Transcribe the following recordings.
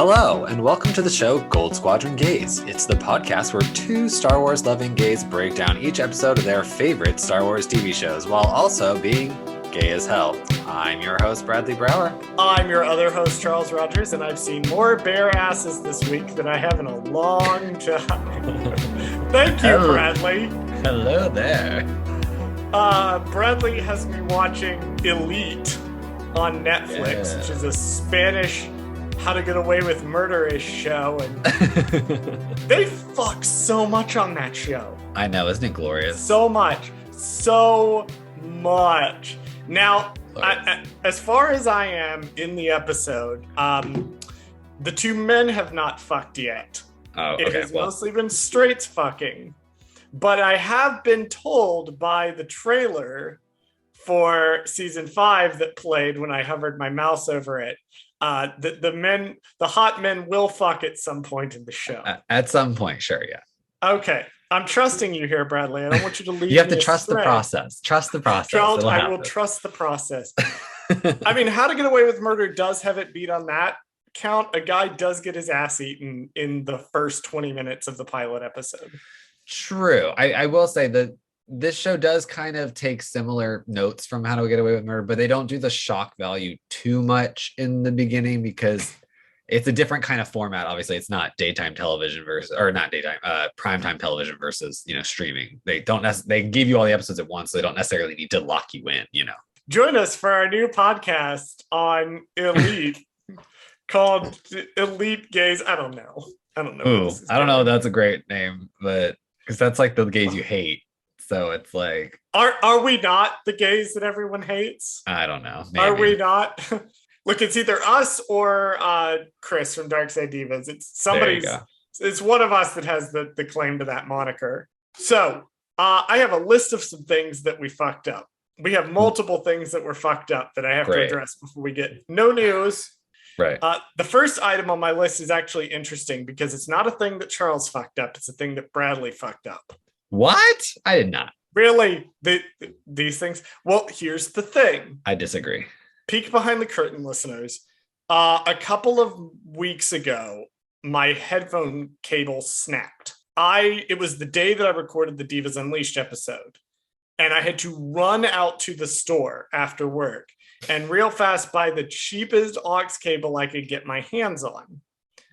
Hello, and welcome to the show Gold Squadron Gays. It's the podcast where two Star Wars loving gays break down each episode of their favorite Star Wars TV shows while also being gay as hell. I'm your host, Bradley Brower. I'm your other host, Charles Rogers, and I've seen more bare asses this week than I have in a long time. Thank you, Bradley. Hello there. Bradley has me watching Elite on Netflix, which is a Spanish how to get away with murder-ish show, and they fuck so much on that show. I know, isn't it glorious? So much. Now, as far as I am in the episode, the two men have not fucked yet. Oh, okay. It has mostly been straights fucking. But I have been told by the trailer for season 5 that played when I hovered my mouse over it, the hot men will fuck at some point in the show. At some point, sure, yeah. Okay, I'm trusting you here, Bradley. I don't want you to leave. You have to trust the process. Trust the process. Charles, I will trust the process. I mean, How to Get Away with Murder does have it beat on that count. A guy does get his ass eaten in the first 20 minutes of the pilot episode. True. I will say that this show does kind of take similar notes from How to Get Away with Murder, but they don't do the shock value too much in the beginning because it's a different kind of format. Obviously, it's not daytime television primetime television versus, streaming. They give you all the episodes at once, so they don't necessarily need to lock you in, Join us for our new podcast on Elite called Elite Gays. I don't know. Ooh, I don't know if that's a great name, but because that's like the gays you hate. So it's like, are we not the gays that everyone hates? I don't know. Maybe. Are we not? Look, it's either us or Chris from Dark Side Divas. It's somebody's. It's one of us that has the claim to that moniker. So I have a list of some things that we fucked up. We have multiple things that were fucked up that I have to address before we get no news. Right. The first item on my list is actually interesting because it's not a thing that Charles fucked up. It's a thing that Bradley fucked up. What? I did not. Really? These things? Well, here's the thing. I disagree. Peek behind the curtain, listeners. A couple of weeks ago, my headphone cable snapped. It was the day that I recorded the Divas Unleashed episode. And I had to run out to the store after work and real fast buy the cheapest aux cable I could get my hands on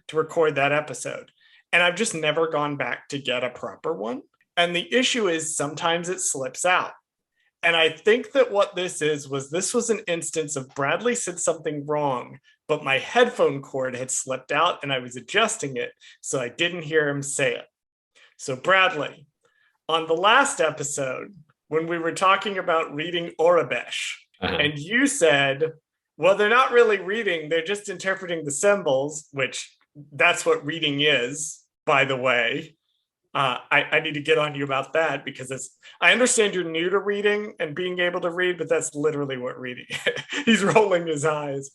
to record that episode. And I've just never gone back to get a proper one. And the issue is sometimes it slips out. And I think that what this was an instance of Bradley said something wrong, but my headphone cord had slipped out and I was adjusting it, so I didn't hear him say it. So Bradley, on the last episode, when we were talking about reading Orabesh, and you said, well, they're not really reading, they're just interpreting the symbols, which that's what reading is, by the way. I need to get on you about that because I understand you're new to reading and being able to read, but that's literally what reading is. He's rolling his eyes.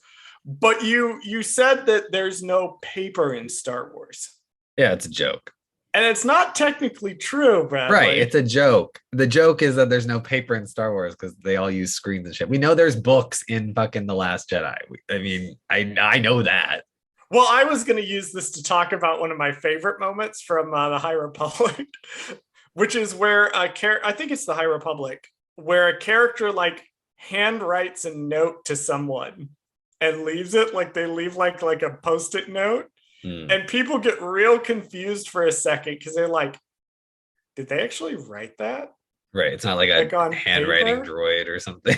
But you said that there's no paper in Star Wars. Yeah, it's a joke. And it's not technically true, Bradley. Right, it's a joke. The joke is that there's no paper in Star Wars because they all use screens and shit. We know there's books in fucking The Last Jedi. I mean, I know that. Well, I was going to use this to talk about one of my favorite moments from the High Republic, which is where I think it's the High Republic, where a character like handwrites a note to someone and leaves it, like they leave like a Post-it note. And people get real confused for a second because they're like, did they actually write that? Right. It's not like a handwriting droid or something.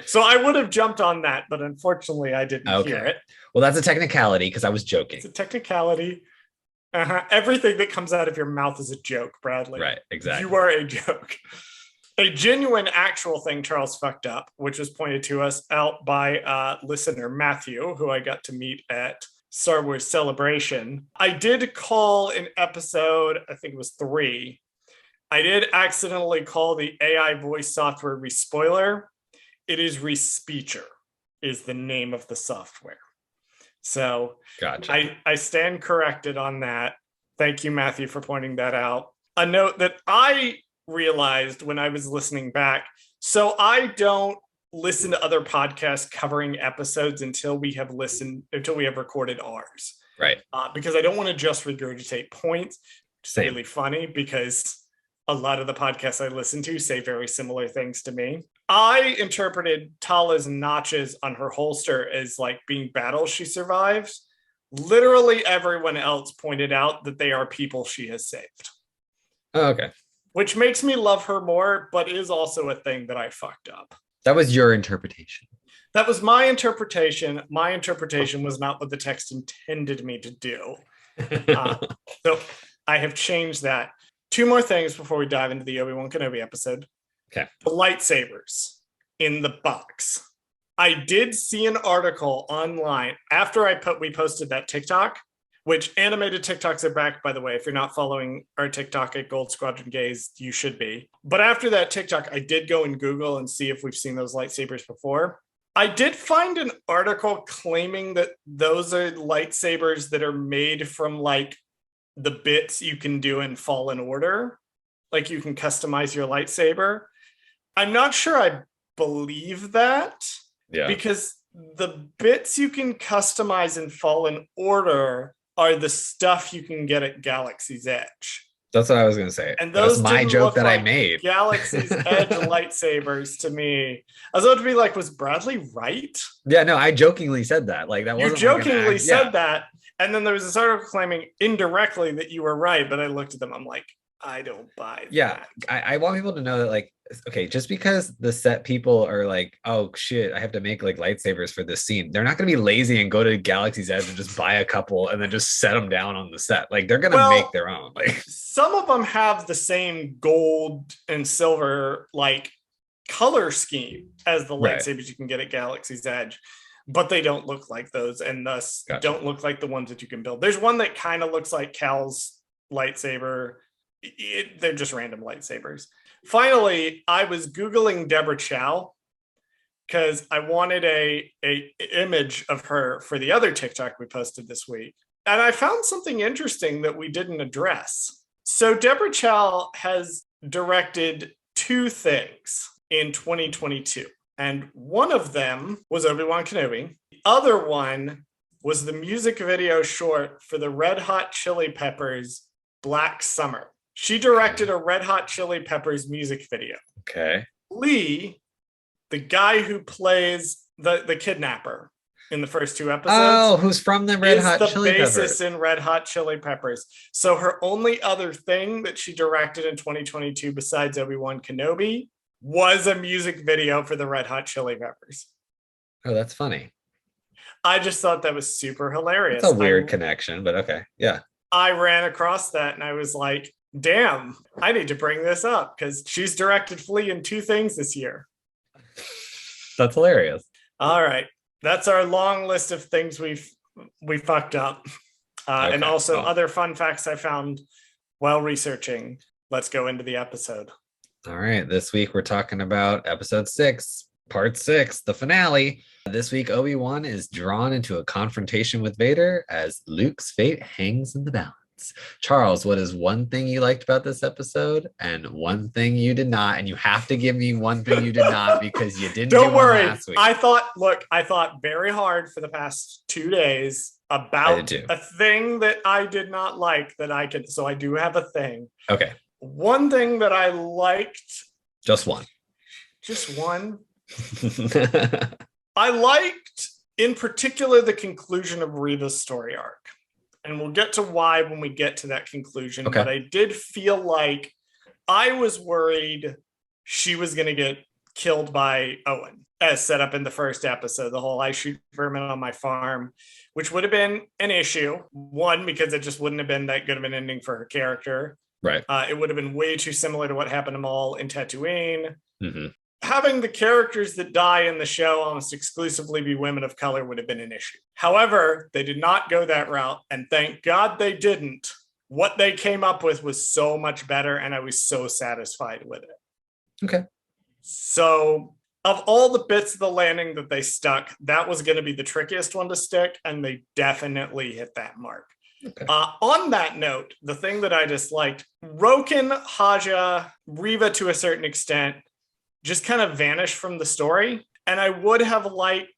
So I would have jumped on that, but unfortunately I didn't hear it. Well, that's a technicality because I was joking. It's a technicality. Everything that comes out of your mouth is a joke, Bradley. Right, exactly. You are a joke. A genuine actual thing Charles fucked up, which was pointed to us out by listener Matthew, who I got to meet at Star Wars Celebration. I did call an episode, I think it was 3. I did accidentally call the AI voice software Respoiler. It is Respeecher is the name of the software. So gotcha. I stand corrected on that. Thank you, Matthew, for pointing that out. A note that I realized when I was listening back. So I don't listen to other podcasts covering episodes until we have recorded ours. Right. Because I don't want to just regurgitate points. It's Same. really funny because a lot of the podcasts I listen to say very similar things to me. I interpreted Tala's notches on her holster as like being battles she survives. Literally everyone else pointed out that they are people she has saved. Oh, okay. Which makes me love her more, but is also a thing that I fucked up. That was your interpretation. That was my interpretation. My interpretation was not what the text intended me to do. So I have changed that. 2 more things before we dive into the Obi-Wan Kenobi episode. Okay. The lightsabers in the box. I did see an article online after we posted that TikTok, which animated TikToks are back, by the way. If you're not following our TikTok at Gold Squadron Gaze, you should be. But after that TikTok, I did go and Google and see if we've seen those lightsabers before. I did find an article claiming that those are lightsabers that are made from like the bits you can do in Fallen Order. Like you can customize your lightsaber. I'm not sure I believe that. Yeah. Because the bits you can customize in Fallen Order are the stuff you can get at Galaxy's Edge. That's what I was going to say. And those my joke that like I made. Galaxy's Edge lightsabers to me. I was about to be like, was Bradley right? Yeah, no, I jokingly said that. Like that wasn't. You jokingly like said that, and then there was this article claiming indirectly that you were right. But I looked at them. I'm like, I don't buy that. I want people to know that, like, okay, just because the set people are like, oh shit, I have to make like lightsabers for this scene, they're not going to be lazy and go to Galaxy's Edge and just buy a couple and then just set them down on the set. Like they're going to make their own. Like some of them have the same gold and silver like color scheme as the lightsabers you can get at Galaxy's Edge, but they don't look like those, and thus don't look like the ones that you can build. There's one that kind of looks like Cal's lightsaber. They're just random lightsabers. Finally, I was Googling Deborah Chow because I wanted a image of her for the other TikTok we posted this week. And I found something interesting that we didn't address. So Deborah Chow has directed 2 things in 2022. And one of them was Obi-Wan Kenobi. The other one was the music video short for the Red Hot Chili Peppers' Black Summer. She directed a Red Hot Chili Peppers music video. Okay. Lee, the guy who plays the kidnapper in the first 2 episodes. Oh, who's from the Red Hot Chili Peppers. The bassist in Red Hot Chili Peppers. So her only other thing that she directed in 2022 besides Obi-Wan Kenobi was a music video for the Red Hot Chili Peppers. Oh, that's funny. I just thought that was super hilarious. It's a weird connection, but okay. Yeah. I ran across that and I was like, damn, I need to bring this up because she's directed Flea in 2 things this year. That's hilarious. All right. That's our long list of things we fucked up. And also other fun facts I found while researching. Let's go into the episode. All right. This week we're talking about episode 6, part 6, the finale. This week, Obi-Wan is drawn into a confrontation with Vader as Luke's fate hangs in the balance. Charles, what is one thing you liked about this episode and one thing you did not? And you have to give me one thing you did not because you didn't. Don't worry. Last week. I thought very hard for the past 2 days about a thing that I did not like that I could. So I do have a thing. Okay. One thing that I liked. Just one. Just one. I liked, in particular, the conclusion of Reva's story arc. And we'll get to why when we get to that conclusion. Okay. But I did feel like I was worried she was going to get killed by Owen, as set up in the first episode. The whole I shoot vermin on my farm, which would have been an issue. One, because it just wouldn't have been that good of an ending for her character. Right. It would have been way too similar to what happened to Maul in Tatooine. Mm-hmm. Having the characters that die in the show almost exclusively be women of color would have been an issue. However, they did not go that route, and thank God they didn't. What they came up with was so much better, and I was so satisfied with it. Okay. So, of all the bits of the landing that they stuck, that was going to be the trickiest one to stick, and they definitely hit that mark. Okay. On that note, the thing that I disliked, Roken, Haja, Reva to a certain extent, just kind of vanished from the story. And I would have liked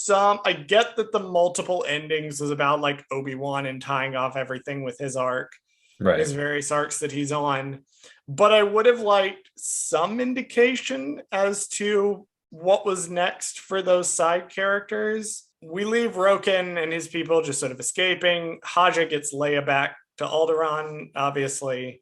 I get that the multiple endings is about like Obi-Wan and tying off everything with his arc, Right. his various arcs that he's on. But I would have liked some indication as to what was next for those side characters. We leave Roken and his people just sort of escaping. Haja gets Leia back to Alderaan, obviously.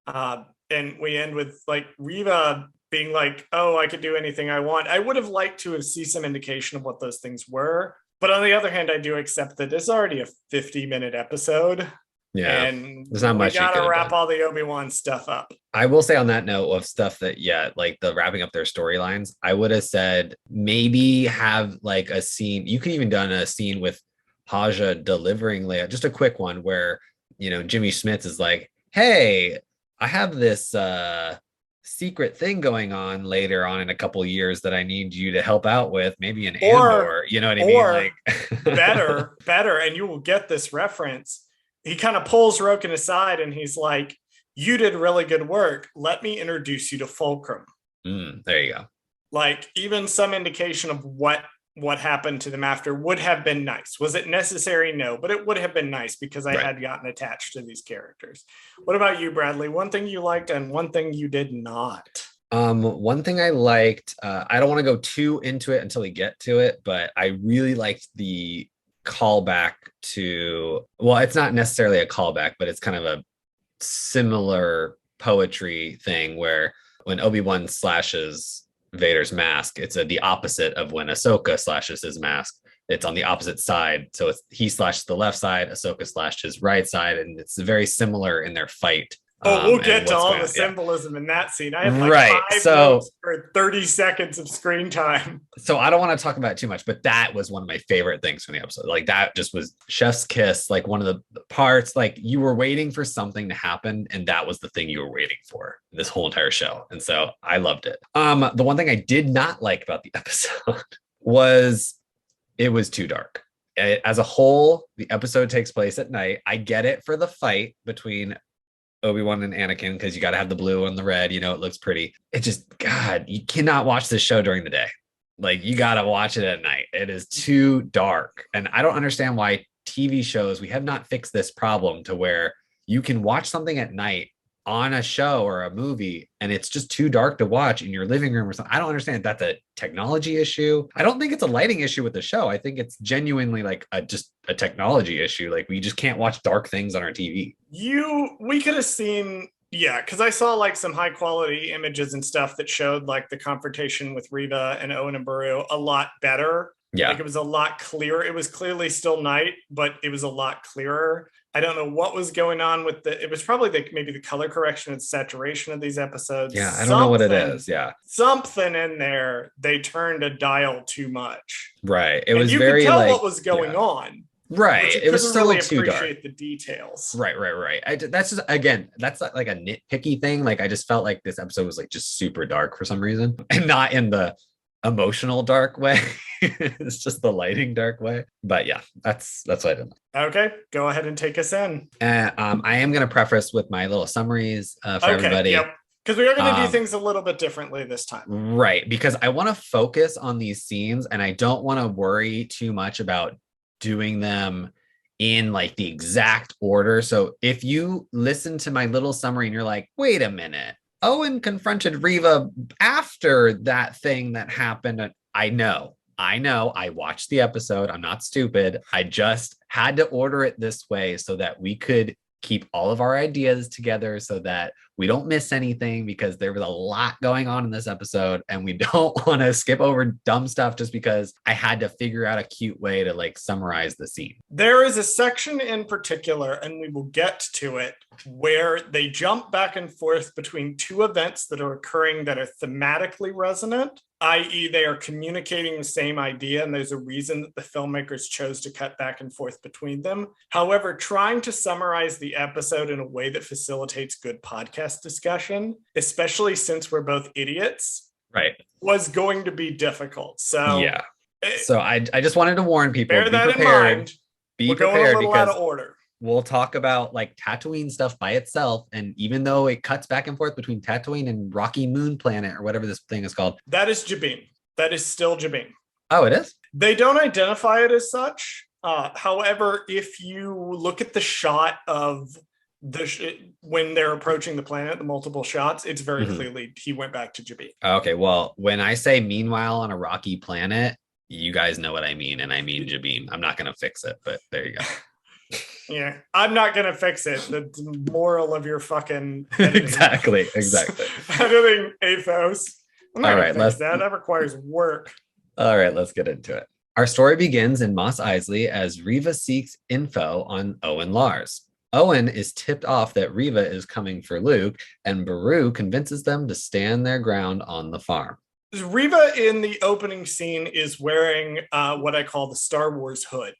And we end with like Riva being like, oh, I could do anything I want. I would have liked to have seen some indication of what those things were. But on the other hand, I do accept that it's already a 50-minute episode. Yeah. And There's not much we you gotta could have wrap done. all the Obi-Wan stuff up. I will say on that note of stuff that, yeah, like the wrapping up their storylines, I would have said maybe have like a scene. You could even done a scene with Haja delivering Leia, just a quick one where, Jimmy Smits is like, hey, I have this secret thing going on later on in a couple years that I need you to help out with, maybe an Andor, you know what I mean? Like better, and you will get this reference. He kind of pulls Roken aside and he's like, you did really good work. Let me introduce you to Fulcrum. There you go. Like even some indication of what happened to them after would have been nice. Was it necessary? No, but it would have been nice because I had gotten attached to these characters. What about you, Bradley? One thing you liked and one thing you did not. One thing I liked, I don't want to go too into it until we get to it, but I really liked the callback to, well, it's not necessarily a callback, but it's kind of a similar poetry thing where when Obi-Wan slashes Vader's mask, it's the opposite of when Ahsoka slashes his mask. It's on the opposite side. So he slashed the left side, Ahsoka slashed his right side, and it's very similar in their fight. We'll get to all the symbolism in that scene. I had like right. 5 notes for 30 seconds of screen time. So I don't want to talk about it too much, but that was one of my favorite things from the episode. Like that just was chef's kiss, like one of the parts, like you were waiting for something to happen, and that was the thing you were waiting for this whole entire show. And so I loved it. The one thing I did not like about the episode was it was too dark. As a whole, the episode takes place at night. I get it for the fight between Obi-Wan and Anakin because you got to have the blue and the red, it looks pretty. It just, God, you cannot watch this show during the day. Like you got to watch it at night. It is too dark. And I don't understand why TV shows, we have not fixed this problem to where you can watch something at night on a show or a movie and it's just too dark to watch in your living room or something. I don't understand if that's a technology issue. I don't think it's a lighting issue with the show. I think it's genuinely like just a technology issue. Like we just can't watch dark things on our TV. We could have seen, because I saw like some high quality images and stuff that showed like the confrontation with Riva and Owen and Baru a lot better. Yeah. Like it was a lot clearer. It was clearly still night, but it was a lot clearer. I don't know what was going on with it was probably maybe the color correction and saturation of these episodes. Yeah, I don't know what it is. Yeah. Something in there, they turned a dial too much. Right. It was very could tell like what was going on. Right. It was still really too dark. The details. Right. That's just, again, that's like a nitpicky thing. Like I just felt like this episode was like just super dark for some reason and not in the emotional dark way. It's just the lighting dark way. But yeah, that's what I did. Okay, go ahead and take us in. I am going to preface with my little summaries for everybody. Yep. Because we are going to do things a little bit differently this time. Right. Because I want to focus on these scenes and I don't want to worry too much about doing them in like the exact order. So if you listen to my little summary and you're like, wait a minute, Owen confronted Riva after that thing that happened. I know. I watched the episode. I'm not stupid. I just had to order it this way so that we could keep all of our ideas together so that we don't miss anything because there was a lot going on in this episode and we don't want to skip over dumb stuff just because I had to figure out a cute way to like summarize the scene. There is a section in particular, and we will get to it, where they jump back and forth between two events that are occurring that are thematically resonant, i.e. they are communicating the same idea, and there's a reason that the filmmakers chose to cut back and forth between them. However, trying to summarize the episode in a way that facilitates good podcast discussion, especially since we're both idiots, right, was going to be difficult. So yeah. So I just wanted to warn people. Bear that in mind. Be prepared because out of order. We'll talk about like Tatooine stuff by itself, and even though it cuts back and forth between Tatooine and Rocky Moon Planet or whatever this thing is called, that is Jabin. That is still Jabin. Oh, it is? They don't identify it as such. However, if you look at the shot of when they're approaching the planet, the multiple shots, it's very clearly he went back to Jabin. Okay, well, when I say meanwhile on a rocky planet, you guys know what I mean, and I mean Jabin. I'm not going to fix it, but there you go. Yeah, I'm not going to fix it. The moral of your fucking exactly. editing ethos. I'm not going to fix that. That requires work. All right, let's get into it. Our story begins in Mos Eisley as Reva seeks info on Owen Lars. Owen is tipped off that Reva is coming for Luke, and Beru convinces them to stand their ground on the farm. Reva in the opening scene is wearing what I call the Star Wars hood.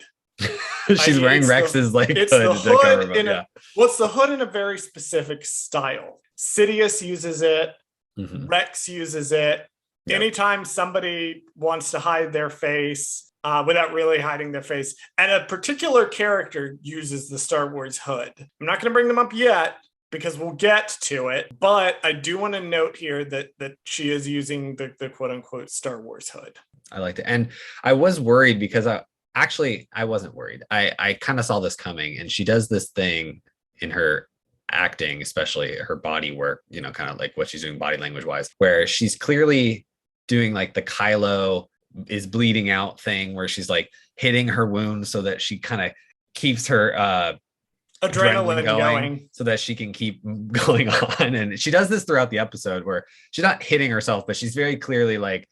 She's wearing Rex's hood. It's the hood what's the hood in a very specific style. Sidious uses it. Rex uses it. Yep. Anytime somebody wants to hide their face without really hiding their face, and a particular character uses the Star Wars hood. I'm not going to bring them up yet because we'll get to it, but I do want to note here that she is using the quote-unquote Star Wars hood. I liked it. And I was worried because I wasn't worried. I kind of saw this coming, and she does this thing in her acting, especially her body work, kind of like what she's doing body language wise, where she's clearly doing like the Kylo is bleeding out thing, where she's like hitting her wound so that she kind of keeps her adrenaline going so that she can keep going on. And she does this throughout the episode where she's not hitting herself, but she's very clearly like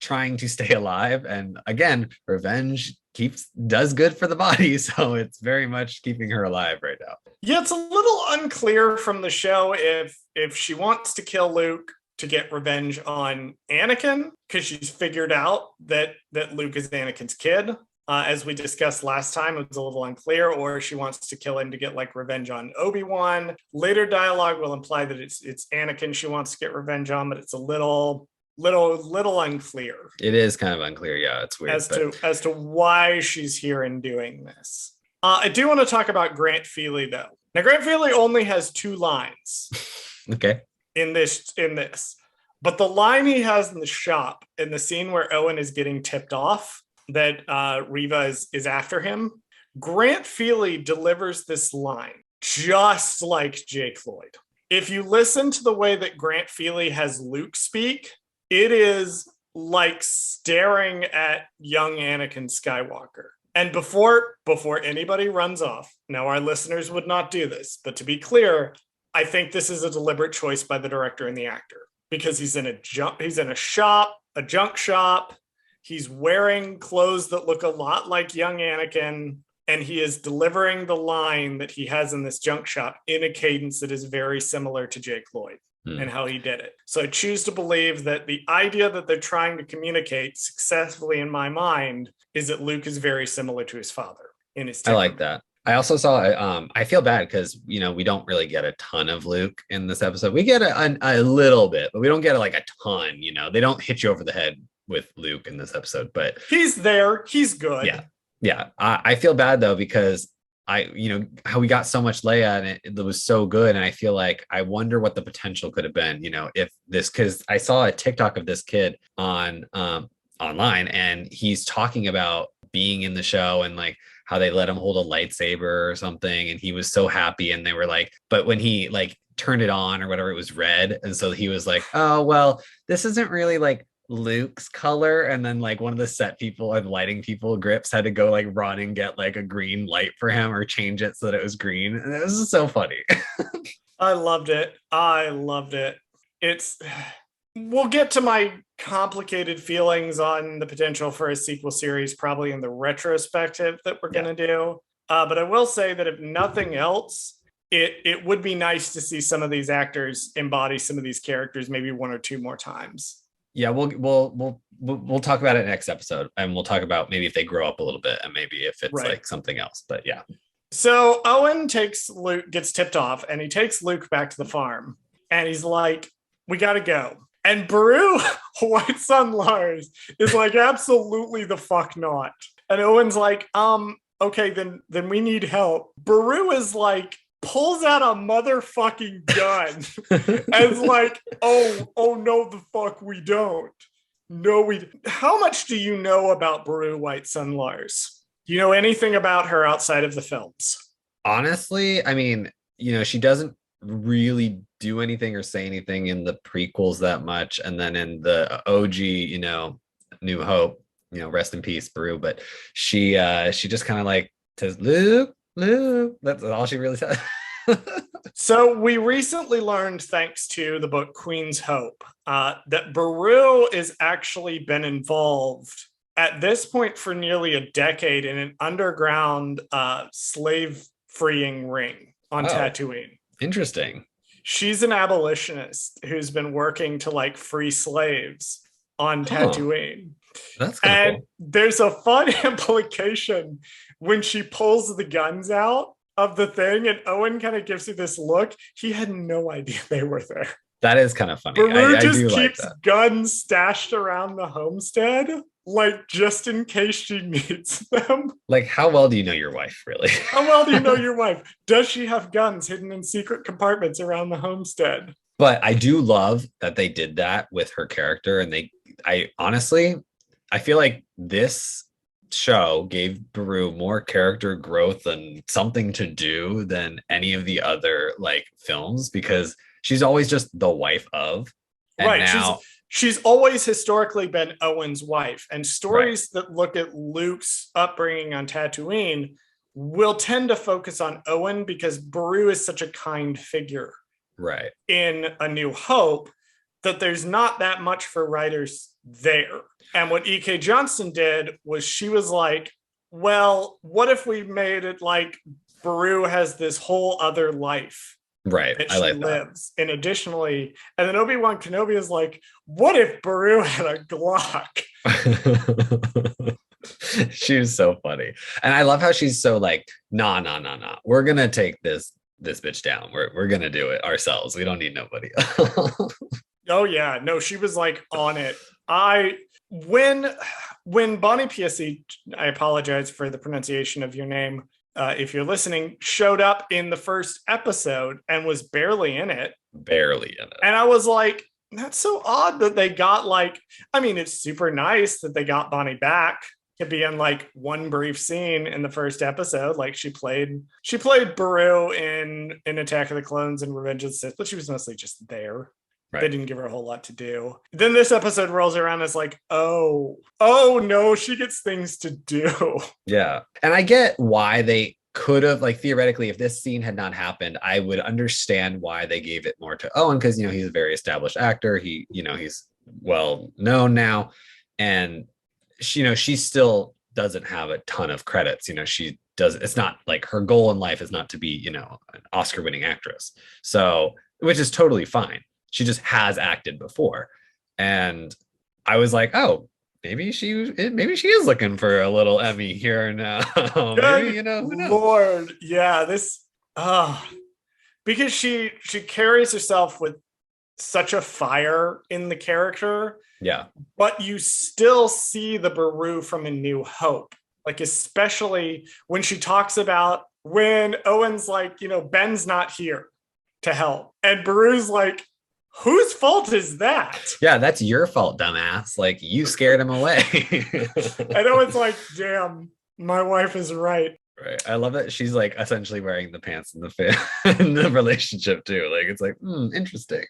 trying to stay alive. And again, revenge does good for the body, so it's very much keeping her alive right now. Yeah, it's a little unclear from the show if she wants to kill Luke to get revenge on Anakin, because she's figured out that Luke is Anakin's kid. As we discussed last time, it was a little unclear, or she wants to kill him to get like revenge on Obi-Wan. Later dialogue will imply that it's Anakin she wants to get revenge on, but it's a little unclear. It is kind of unclear. Yeah, it's weird. As to why she's here and doing this. I do want to talk about Grant Feely though. Now, Grant Feely only has 2 lines. Okay. In this. But the line he has in the shop, in the scene where Owen is getting tipped off that Reva is after him, Grant Feely delivers this line just like Jake Lloyd. If you listen to the way that Grant Feely has Luke speak, it is like staring at young Anakin Skywalker. And before anybody runs off, now our listeners would not do this, but to be clear, I think this is a deliberate choice by the director and the actor, because he's in a junk shop. He's wearing clothes that look a lot like young Anakin, and he is delivering the line that he has in this junk shop in a cadence that is very similar to Jake Lloyd and how he did it. So I choose to believe that the idea that they're trying to communicate successfully in my mind is that Luke is very similar to his father in his temperament. I like that. I also saw, I feel bad because, we don't really get a ton of Luke in this episode. We get a little bit, but we don't get like a ton, they don't hit you over the head with Luke in this episode, but he's there. He's good. Yeah. I feel bad though, because how we got so much Leia and it was so good. And I feel like, I wonder what the potential could have been, if this, because I saw a TikTok of this kid on online, and he's talking about being in the show and like how they let him hold a lightsaber or something. And he was so happy. And they were like, but when he like turned it on or whatever, it was red. And so he was like, oh, well, this isn't really like Luke's color. And then like one of the set people and lighting people, Grips, had to go like run and get like a green light for him or change it so that it was green. And it was just so funny. I loved it. We'll get to my complicated feelings on the potential for a sequel series probably in the retrospective that we're going to do. But I will say that if nothing else, it would be nice to see some of these actors embody some of these characters maybe 1 or 2 more times. Yeah, we'll talk about it next episode, and we'll talk about maybe if they grow up a little bit and maybe if it's like something else. But yeah. So Owen gets tipped off, and he takes Luke back to the farm, and he's like, "We got to go." And Beru, White Sun Lars, is like, absolutely the fuck not. And Owen's like, okay, then we need help. Beru is like, pulls out a motherfucking gun and is like, oh no, the fuck we don't. No, we. How much do you know about Beru White Sun Lars? Do you know anything about her outside of the films? Honestly, I mean, she doesn't really do anything or say anything in the prequels that much. And then in the OG, New Hope, rest in peace, Brew. But she just kind of like says, Luke, Luke. That's all she really says. So we recently learned, thanks to the book Queen's Hope, that Beru has actually been involved at this point for nearly a decade in an underground slave freeing ring on Oh, Tatooine. interesting. She's an abolitionist who's been working to like free slaves on Oh, Tatooine. that's kind of And cool. there's a fun implication when she pulls the guns out of the thing, and Owen kind of gives you this look. He had no idea they were there. That is kind of funny. Beru I just do like keeps that. guns stashed around the homestead, like just in case she needs them. Like, how well do you know your wife, really? How well do you know your wife? Does she have guns hidden in secret compartments around the homestead? But I do love that they did that with her character. And I honestly, I feel like this show gave Beru more character growth and something to do than any of the other like films because she's always just the wife of. And Right. now, She's always historically been Owen's wife, and right, stories that look at Luke's upbringing on Tatooine will tend to focus on Owen because Beru is such a kind figure right, in A New Hope that there's not that much for writers there. And what E.K. Johnston did was she was like, well, what if we made it like Beru has this whole other life right. that I she like that. lives? And additionally, and then Obi-Wan Kenobi is like, what if Beru had a Glock? She was so funny. And I love how she's so like, nah, nah, nah, nah. We're gonna take this bitch down. We're gonna do it ourselves. We don't need nobody. Oh yeah, no, she was like on it. I when when Bonnie PSC, I apologize for the pronunciation of your name. If you're listening, showed up in the first episode and was barely in it, Barely in it. and I was like, that's so odd that they got like. I mean, it's super nice that they got Bonnie back to be in like one brief scene in the first episode. Like she played Beru in Attack of the Clones and Revenge of the Sith, but she was mostly just there. They Right. didn't give her a whole lot to do. Then this episode rolls around as like, oh no, she gets things to do. Yeah. And I get why they could have, like, theoretically, if this scene had not happened, I would understand why they gave it more to Owen because, he's a very established actor. He's well known now. And, she still doesn't have a ton of credits. She does, it's not like her goal in life is not to be, an Oscar winning actress. So, which is totally fine. She just has acted before. And I was like, oh, maybe she is looking for a little Emmy here now. Maybe, Good who knows? Lord. Yeah, this because she carries herself with such a fire in the character, Yeah. but you still see the Beru from A New Hope. Like, especially when she talks about when Owen's like, Ben's not here to help. And Beru's like, whose fault is that? Yeah, that's your fault, dumbass. Like you scared him away. And Owen's like, damn, my wife is right. Right. I love that she's like essentially wearing the pants in in the relationship too. Like it's like, interesting.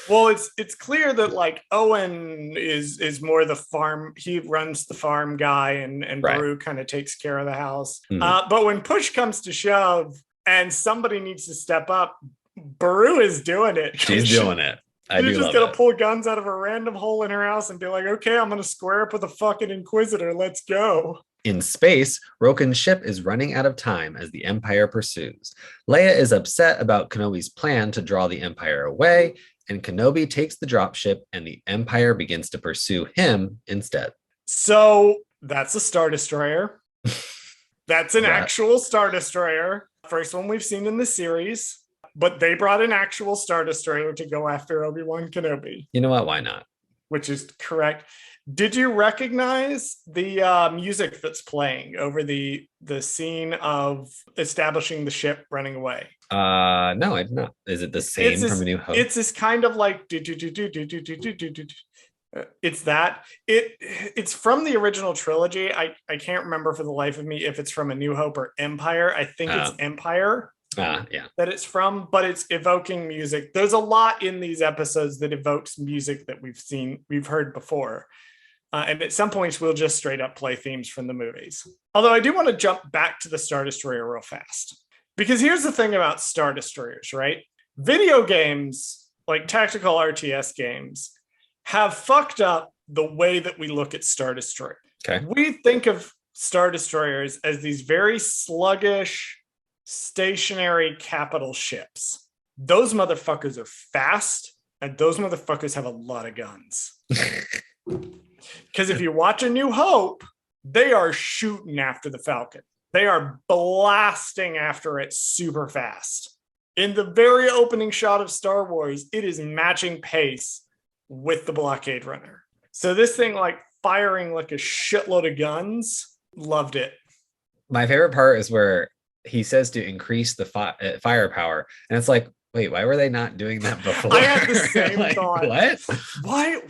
Well, it's clear that like Owen is more the farm. He runs the farm guy, and Right. Beru kind of takes care of the house. Mhm. But when push comes to shove, and somebody needs to step up, Beru is doing it. She's doing it. I She's do just love gonna it. pull guns out of a random hole in her house and be like, "Okay, I'm gonna square up with a fucking Inquisitor. Let's go." In space, Roken's ship is running out of time as the Empire pursues. Leia is upset about Kenobi's plan to draw the Empire away, and Kenobi takes the dropship and the Empire begins to pursue him instead. So that's a Star Destroyer. That's an That actual Star Destroyer. First one we've seen in the series. But they brought an actual Star Destroyer to go after Obi-Wan Kenobi, you know what? Why not? which is correct. Did you recognize the music that's playing over the scene of establishing the ship running away? No, I did not. Is it the It's same from this. A New Hope? It's this kind of like It's that it's from the original trilogy. I can't remember for the life of me if it's from A New Hope or Empire. I think it's Empire Yeah. that it's from, but it's evoking music. There's a lot in these episodes that evokes music that we've heard before. And at some points, we'll just straight up play themes from the movies. Although I do want to jump back to the Star Destroyer real fast. Because here's the thing about Star Destroyers, right? Video games, like tactical RTS games, have fucked up the way that we look at Star Destroyer. Okay. We think of Star Destroyers as these very sluggish, stationary capital ships. Those motherfuckers are fast, and those motherfuckers have a lot of guns. Because if you watch A New Hope, they are shooting after the Falcon. They are blasting after it super fast. In the very opening shot of Star Wars, it is matching pace with the blockade runner. So this thing like firing like a shitload of guns, loved it. My favorite part is where he says to increase the firepower, and it's like, wait, why were they not doing that before? I had the same like, thought. What?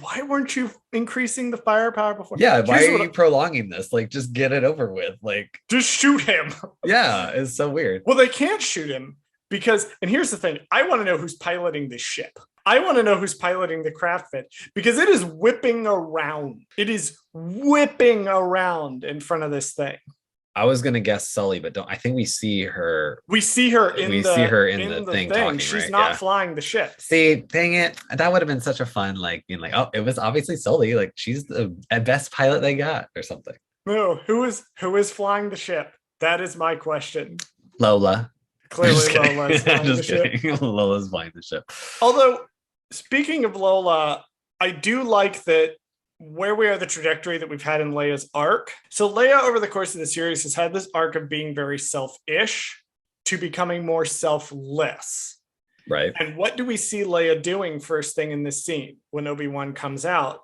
Why weren't you increasing the firepower before? Yeah, why are you prolonging this? Like, just get it over with. Like, just shoot him. Yeah, it's so weird. Well, they can't shoot him because, and here's the thing, I want to know who's piloting this ship. I want to know who's piloting the craft fit because it is whipping around. It is whipping around in front of this thing. I was gonna guess Sully, but don't. I think we see her. We see her in the thing. Talking, She's right? not flying the ship. See, dang it! That would have been such a fun, like being like, oh, it was obviously Sully. Like she's the best pilot they got, or something. No, who is flying the ship? That is my question. Lola. Clearly, Lola's flying the ship. Lola's flying the ship. Although, speaking of Lola, I do like that. Where we are, the trajectory that we've had in Leia's arc. So Leia, over the course of the series, has had this arc of being very selfish to becoming more selfless. Right. And what do we see Leia doing first thing in this scene when Obi-Wan comes out?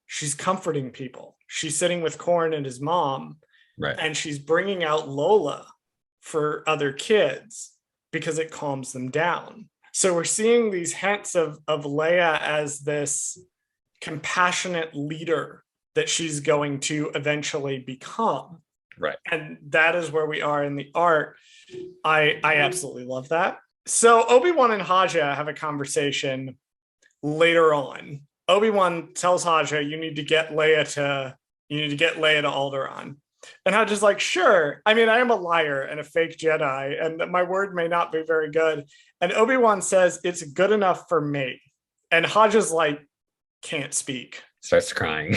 She's comforting people. She's sitting with Korn and his mom, right, and she's bringing out Lola for other kids because it calms them down. So we're seeing these hints of Leia as this compassionate leader that she's going to eventually become. Right. And that is where we are in the arc. I absolutely love that. So Obi-Wan and Haja have a conversation later on. Obi-Wan tells Haja, you need to get Leia to Alderaan. And Haja's like, sure. I mean, I am a liar and a fake Jedi, and my word may not be very good. And Obi-Wan says, it's good enough for me. And Haja's like, can't speak. Starts crying.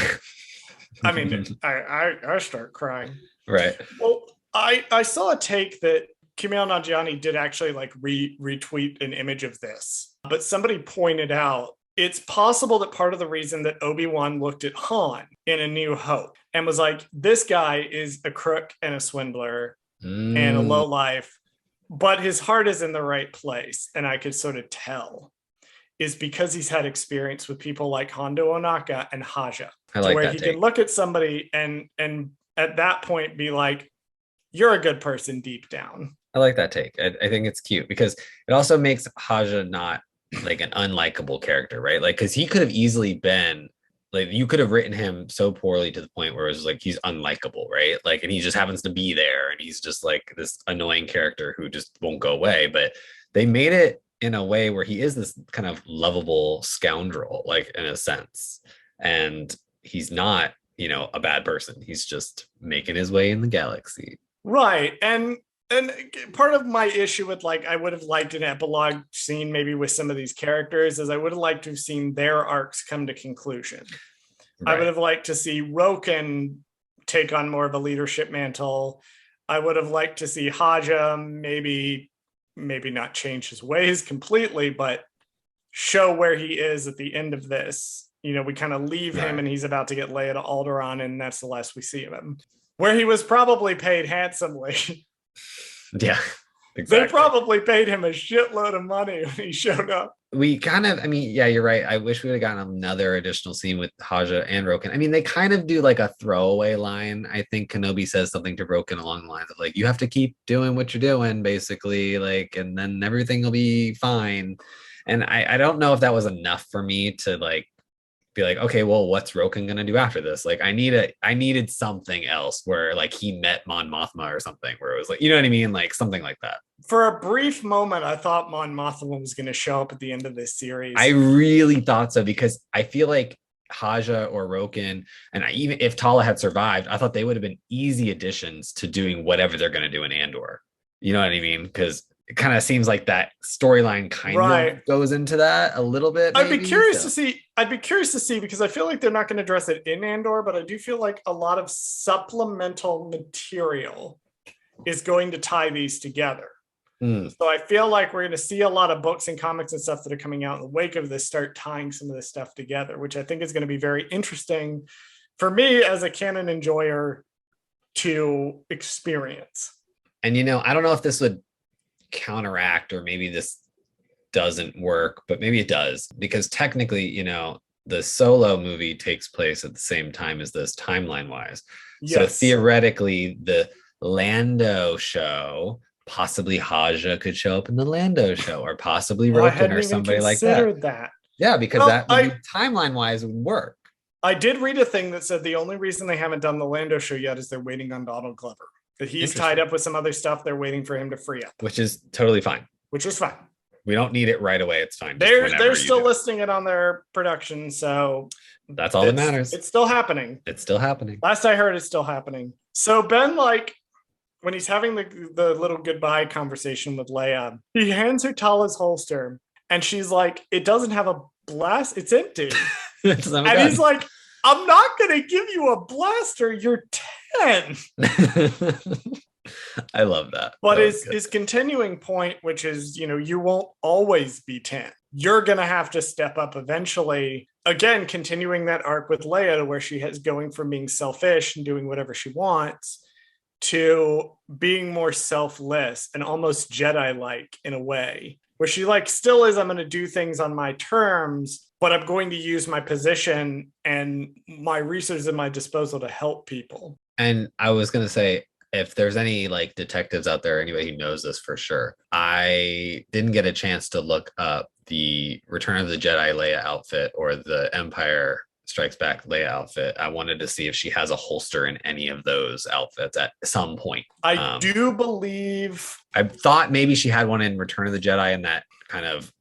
I mean, I start crying. Right. Well, I saw a take that Kumail Nanjiani did actually like retweet an image of this, but somebody pointed out it's possible that part of the reason that Obi-Wan looked at Han in A New Hope and was like, this guy is a crook and a swindler and a lowlife, but his heart is in the right place, and I could sort of tell, is because he's had experience with people like Hondo Onaka and Haja. I like where that he take. can look at somebody and at that point be like, you're a good person deep down. I like that take. I think it's cute because it also makes Haja not like an unlikable character, right? Like, because he could have easily been like, you could have written him so poorly to the point where it was like he's unlikable, right? Like, and he just happens to be there and he's just like this annoying character who just won't go away. But they made it in a way where he is this kind of lovable scoundrel, like in a sense. And he's not, a bad person. He's just making his way in the galaxy. Right. And part of my issue with like, I would have liked an epilogue scene maybe with some of these characters is I would have liked to have seen their arcs come to conclusion. Right. I would have liked to see Roken take on more of a leadership mantle. I would have liked to see Haja maybe not change his ways completely, but show where he is at the end of this. We kind of leave him and he's about to get Leia to Alderaan, and that's the last we see of him. Where he was probably paid handsomely. Yeah, exactly. They probably paid him a shitload of money when he showed up. We kind of, yeah, you're right. I wish we would have gotten another additional scene with Haja and Roken. I mean, they kind of do like a throwaway line. I think Kenobi says something to Roken along the lines of like, you have to keep doing what you're doing, basically, like, and then everything will be fine. And I don't know if that was enough for me to like be like, okay, well, what's Roken gonna do after this? Like, I needed something else where like he met Mon Mothma or something, where it was like, you know what I mean, like something like that. For a brief moment, I thought Mon Mothma was going to show up at the end of this series. I really thought so because I feel like Haja or Roken, and even if Tala had survived, I thought they would have been easy additions to doing whatever they're going to do in Andor. You know what I mean? Because it kind of seems like that storyline kind of goes into that a little bit. Maybe. I'd be curious to see. I'd be curious to see because I feel like they're not going to address it in Andor, but I do feel like a lot of supplemental material is going to tie these together. So I feel like we're going to see a lot of books and comics and stuff that are coming out in the wake of this start tying some of this stuff together, which I think is going to be very interesting for me as a canon enjoyer to experience. And, you know, I don't know if this would counteract or maybe this doesn't work, but maybe it does, because technically, you know, the Solo movie takes place at the same time as this timeline wise. Yes. So theoretically, the Lando show, possibly Haja could show up in the Lando show, or possibly Roken or somebody like that. Yeah, because timeline wise would work. I did read a thing that said the only reason they haven't done the Lando show yet is they're waiting on Donald Glover. That he's tied up with some other stuff. They're waiting for him to free up. Which is totally fine. Which is fine. We don't need it right away. It's fine. They're still listing it on their production, so that's all that matters. It's still happening. It's still happening. Last I heard, it's still happening. So Ben, like, when he's having the little goodbye conversation with Leia, he hands her Tala's holster, and she's like, "It doesn't have a blast. It's empty." And he's like, "I'm not going to give you a blaster. You're 10." I love that. But his continuing point, which is, you know, you won't always be 10. You're going to have to step up eventually. Again, continuing that arc with Leia, where she is going from being selfish and doing whatever she wants to being more selfless and almost Jedi-like in a way, where she like still is, I'm going to do things on my terms, but I'm going to use my position and my resources at my disposal to help people. And I was going to say, if there's any like detectives out there, anybody who knows this for sure, I didn't get a chance to look up the Return of the Jedi Leia outfit or the Empire Strikes Back Leia outfit. I wanted to see if she has a holster in any of those outfits at some point. I do believe. I thought maybe she had one in Return of the Jedi in that kind of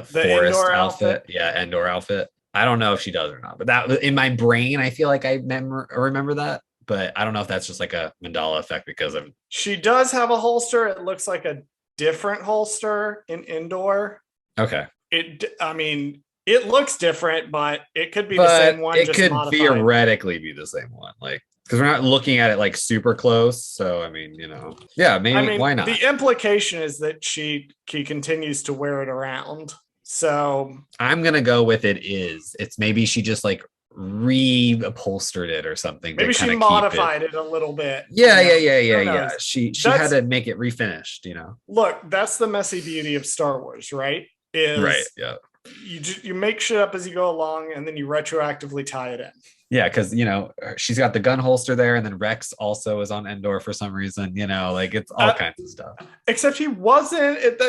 forest outfit. Yeah, Endor outfit. I don't know if she does or not, but that in my brain, I feel like I remember that. But I don't know if that's just like a Mandela effect because of. She does have a holster. It looks like a different holster in Endor. Okay. It looks different, but it could be the same one. It could theoretically be the same one, like because we're not looking at it like super close. So I mean, you know, yeah, maybe why not? The implication is that she continues to wear it around. So I'm gonna go with it's maybe she just like reupholstered it or something. Maybe she modified it a little bit. Yeah. She had to make it refinished, you know. Look, that's the messy beauty of Star Wars, right? Yeah. You make shit up as you go along, and then you retroactively tie it in. Yeah, because you know she's got the gun holster there, and then Rex also is on Endor for some reason. You know, like it's all kinds of stuff. Except he wasn't.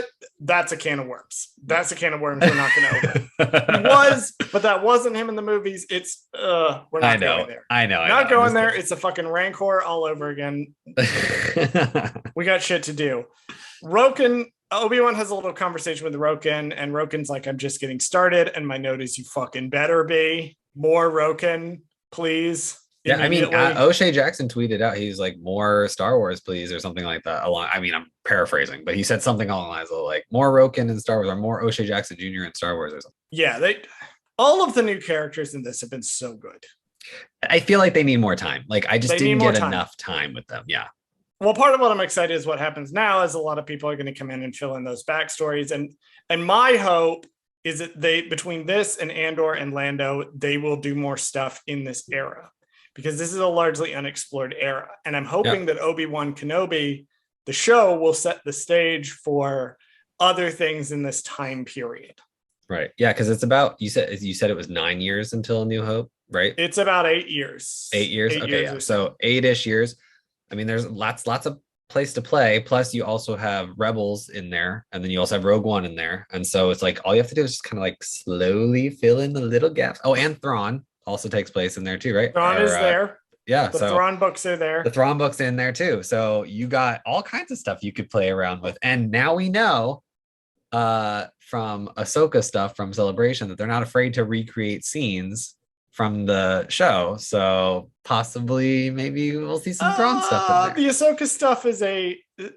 That's a can of worms. That's a can of worms we're not going to open. He was, but that wasn't him in the movies. It's we're not going there. I know. Not going there. It's a fucking Rancor all over again. We got shit to do. Obi-Wan has a little conversation with Roken, and Roken's like, "I'm just getting started," and my note is, "You fucking better be more Roken, please." Yeah, I mean, O'Shea Jackson tweeted out, he's like, "More Star Wars, please," or something like that. I'm paraphrasing, but he said something along the lines of like, "More Roken in Star Wars," or "More O'Shea Jackson Jr. in Star Wars," or something. Yeah, all of the new characters in this have been so good. I feel like they need more time. Like, I just didn't get enough time with them. Yeah. Well, part of what I'm excited is what happens now is a lot of people are going to come in and fill in those backstories. And my hope is that between this and Andor and Lando, they will do more stuff in this era, because this is a largely unexplored era. And I'm hoping that Obi-Wan Kenobi, the show, will set the stage for other things in this time period. Right. Yeah. Because it's about, you said it was 9 years until A New Hope, right? It's about 8 years. 8 years. Okay. Yeah. So 8-ish years. I mean, there's lots of place to play. Plus, you also have Rebels in there, and then you also have Rogue One in there. And so it's like all you have to do is just kind of like slowly fill in the little gaps. Oh, and Thrawn. also takes place in there too, right? Thrawn is there. Yeah, The so Thrawn books are there. the Thrawn book's in there too. So you got all kinds of stuff you could play around with. And now we know from Ahsoka stuff from Celebration that they're not afraid to recreate scenes from the show. So possibly maybe we'll see some Thrawn stuff in there. The Ahsoka stuff is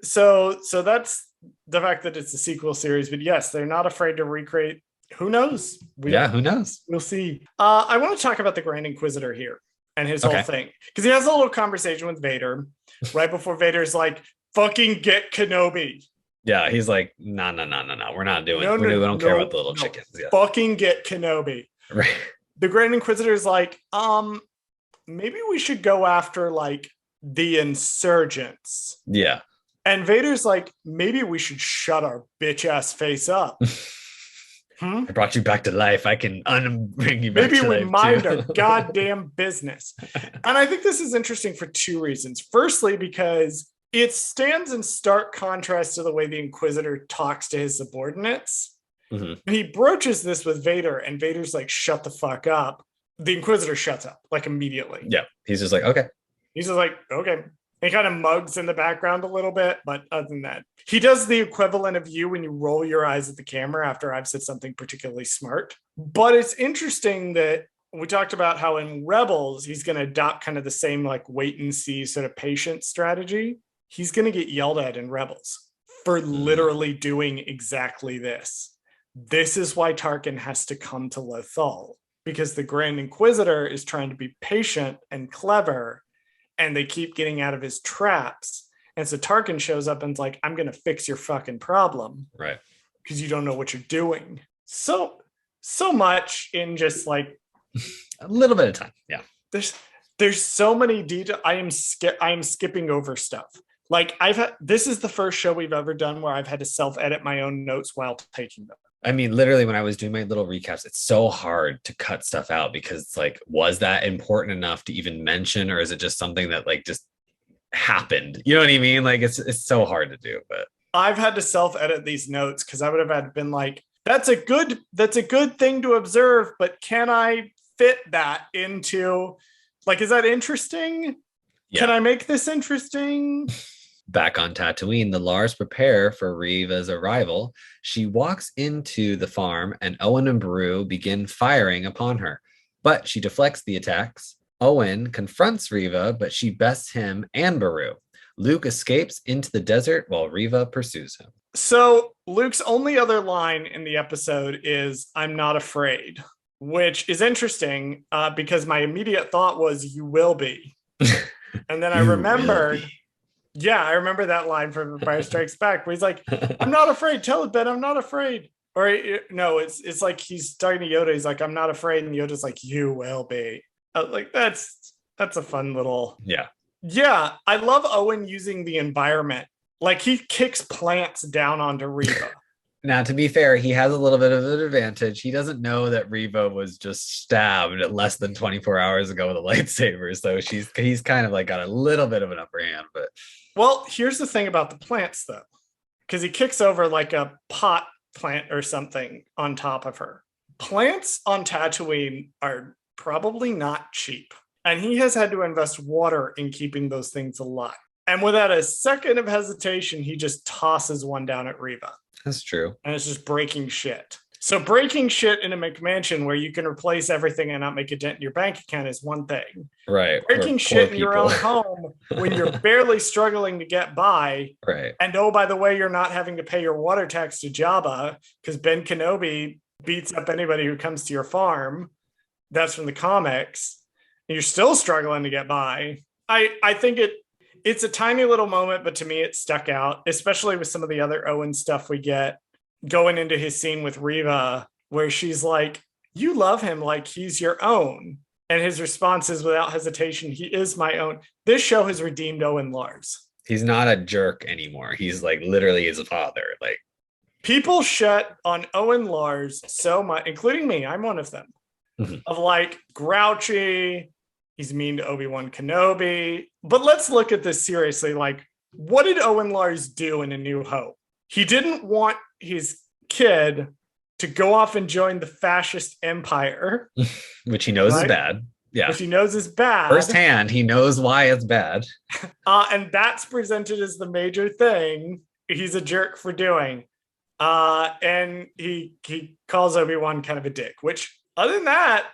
so that's the fact that it's a sequel series, but yes, they're not afraid to recreate. Who knows? Who knows? We'll see. I want to talk about the Grand Inquisitor here and his whole thing, because he has a little conversation with Vader right before Vader's like, fucking get Kenobi. Yeah, he's like, no, we're not doing it. We don't care about the little chickens. Yeah. Fucking get Kenobi. Right. The Grand Inquisitor is like, maybe we should go after like the insurgents. Yeah. And Vader's like, maybe we should shut our bitch ass face up. I brought you back to life. I can bring you back to life. Maybe we mind our goddamn business. And I think this is interesting for two reasons. Firstly, because it stands in stark contrast to the way the Inquisitor talks to his subordinates. Mm-hmm. He broaches this with Vader, and Vader's like, shut the fuck up. The Inquisitor shuts up, like, immediately. Yeah. He's just like, okay. He's just like, okay. He kind of mugs in the background a little bit, but other than that, he does the equivalent of you when you roll your eyes at the camera after I've said something particularly smart. But it's interesting that we talked about how in Rebels, he's going to adopt kind of the same like wait and see sort of patient strategy. He's going to get yelled at in Rebels for literally doing exactly this. This is why Tarkin has to come to Lothal, because the Grand Inquisitor is trying to be patient and clever, and they keep getting out of his traps. And so Tarkin shows up and's like, I'm going to fix your fucking problem. Right. Because you don't know what you're doing. So much in just like a little bit of time. Yeah. There's so many details. I am skipping over stuff. Like this is the first show we've ever done where I've had to self-edit my own notes while taking them. I mean, literally, when I was doing my little recaps, it's so hard to cut stuff out because it's like, was that important enough to even mention, or is it just something that like just happened? You know what I mean? Like it's so hard to do. But I've had to self-edit these notes because I would have had been like, that's a good thing to observe, but can I fit that into like, is that interesting? Yeah. Can I make this interesting? Back on Tatooine, the Lars prepare for Reva's arrival. She walks into the farm and Owen and Beru begin firing upon her, but she deflects the attacks. Owen confronts Reva, but she bests him and Beru. Luke escapes into the desert while Reva pursues him. So Luke's only other line in the episode is, I'm not afraid, which is interesting because my immediate thought was, you will be. And then I remembered, I remember that line from Empire Strikes Back where he's like, I'm not afraid. Tell it, Ben, I'm not afraid. Or no, it's like he's talking to Yoda. He's like, I'm not afraid. And Yoda's like, you will be. Like, that's a fun little. Yeah. Yeah. I love Owen using the environment. Like he kicks plants down onto Reva. Now, to be fair, he has a little bit of an advantage. He doesn't know that Reva was just stabbed less than 24 hours ago with a lightsaber. So he's kind of like got a little bit of an upper hand. But well, here's the thing about the plants, though, because he kicks over like a pot plant or something on top of her. Plants on Tatooine are probably not cheap. And he has had to invest water in keeping those things alive. And without a second of hesitation, he just tosses one down at Reva. That's true. And it's just breaking shit. So breaking shit in a McMansion where you can replace everything and not make a dent in your bank account is one thing. Right. Breaking shit in your own home when you're barely struggling to get by. Right. And oh, by the way, you're not having to pay your water tax to Jabba because Ben Kenobi beats up anybody who comes to your farm. That's from the comics. And you're still struggling to get by. I think it's a tiny little moment, but to me it stuck out, especially with some of the other Owen stuff we get going into his scene with Reva, where she's like, you love him like he's your own. And his response is without hesitation, he is my own. This show has redeemed Owen Lars. He's not a jerk anymore. He's like literally his father. Like people shut on Owen Lars so much, including me. I'm one of them. Of like grouchy. He's mean to Obi-Wan Kenobi. But let's look at this seriously. Like, what did Owen Lars do in A New Hope? He didn't want his kid to go off and join the fascist empire, which he knows is right? bad. Yeah. Which he knows is bad. Firsthand, he knows why it's bad. And that's presented as the major thing he's a jerk for doing. And he calls Obi-Wan kind of a dick, which other than that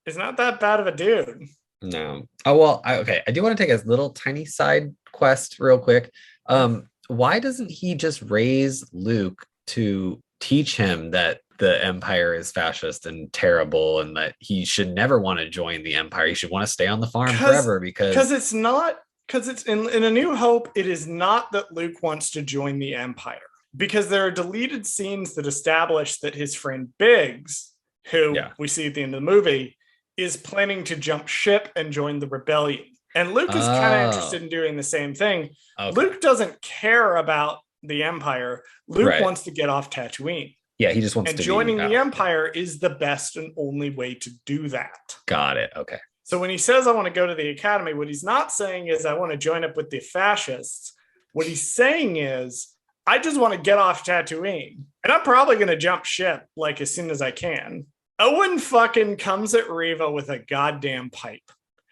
is not that bad of a dude. No. Oh, well, okay. I do want to take a little tiny side quest real quick. Why doesn't he just raise Luke to teach him that the Empire is fascist and terrible and that he should never want to join the Empire? He should want to stay on the farm forever because it's not, because it's in A New Hope, it is not that Luke wants to join the Empire, because there are deleted scenes that establish that his friend Biggs, who we see at the end of the movie, is planning to jump ship and join the rebellion. And Luke is kind of interested in doing the same thing. Okay. Luke doesn't care about the Empire. Luke wants to get off Tatooine. Yeah, he just wants to joining the Empire is the best and only way to do that. Got it. Okay. So when he says, I want to go to the Academy, what he's not saying is, I want to join up with the fascists. What he's saying is, I just want to get off Tatooine. And I'm probably going to jump ship, like, as soon as I can. Owen fucking comes at Reva with a goddamn pipe.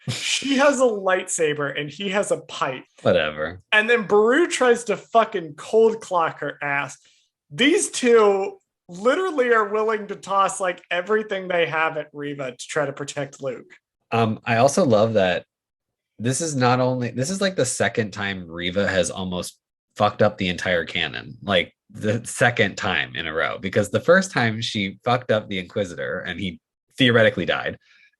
She has a lightsaber and he has a pipe. Whatever. And then Beru tries to fucking cold clock her ass. These two literally are willing to toss like everything they have at Reva to try to protect Luke. I also love that this is like the second time Reva has almost fucked up the entire canon. Like the second time in a row, because the first time she fucked up the Inquisitor and he theoretically died.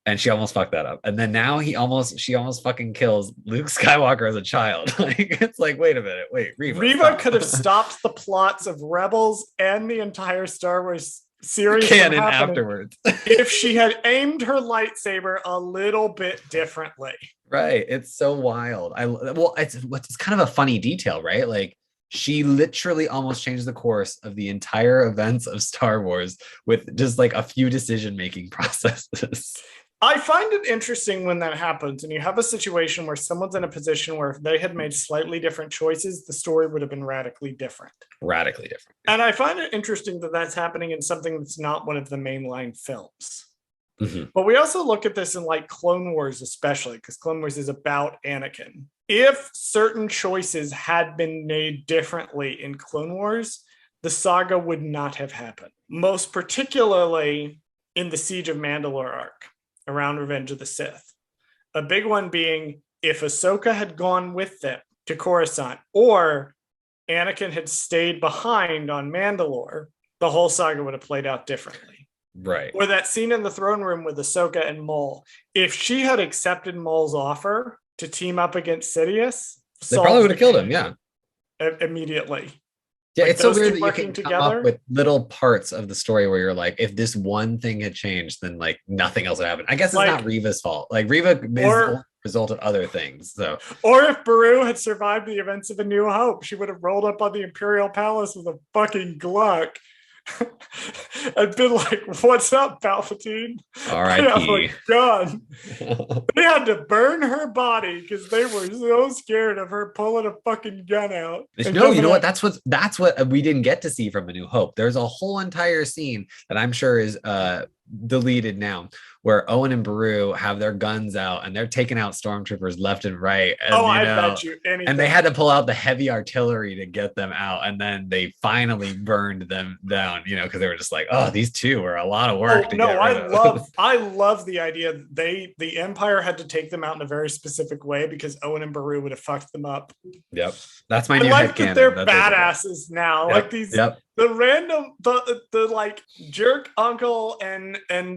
And she almost fucked that up. And then now she almost fucking kills Luke Skywalker as a child. Like, it's like, wait a minute. Wait, Reva could have stopped the plots of Rebels and the entire Star Wars series canon afterwards if she had aimed her lightsaber a little bit differently. Right. It's so wild. It's kind of a funny detail, right? Like, she literally almost changed the course of the entire events of Star Wars with just like a few decision-making processes. I find it interesting when that happens and you have a situation where someone's in a position where if they had made slightly different choices, the story would have been radically different. Radically different. And I find it interesting that that's happening in something that's not one of the mainline films. Mm-hmm. But we also look at this in like Clone Wars, especially because Clone Wars is about Anakin. If certain choices had been made differently in Clone Wars, the saga would not have happened. Most particularly in the Siege of Mandalore arc around Revenge of the Sith. A big one being if Ahsoka had gone with them to Coruscant or Anakin had stayed behind on Mandalore, the whole saga would have played out differently. Right. Or that scene in the throne room with Ahsoka and Maul. If she had accepted Maul's offer to team up against Sidious, they probably would have killed him, yeah. Immediately. Yeah, like, it's so weird that you can come up with little parts of the story where you're like, if this one thing had changed, then like nothing else would happen. I guess it's not Reva's fault. Like Reva is the result of other things. So, or if Beru had survived the events of A New Hope, she would have rolled up on the Imperial Palace with a fucking Gluck. I've been like, what's up, Palpatine? R.I.P. God. They had to burn her body because they were so scared of her pulling a fucking gun out. No, you know what? That's what we didn't get to see from A New Hope. There's a whole entire scene that I'm sure is deleted now, where Owen and Beru have their guns out and they're taking out stormtroopers left and right. And, I bet you anything. And they had to pull out the heavy artillery to get them out, and then they finally burned them down. Because they were just like, "Oh, these two were a lot of work." I love the idea that the Empire had to take them out in a very specific way because Owen and Beru would have fucked them up. Yep, that's my new headcanon. They're badasses now. Yep. Like these. Yep. The random, the like jerk uncle and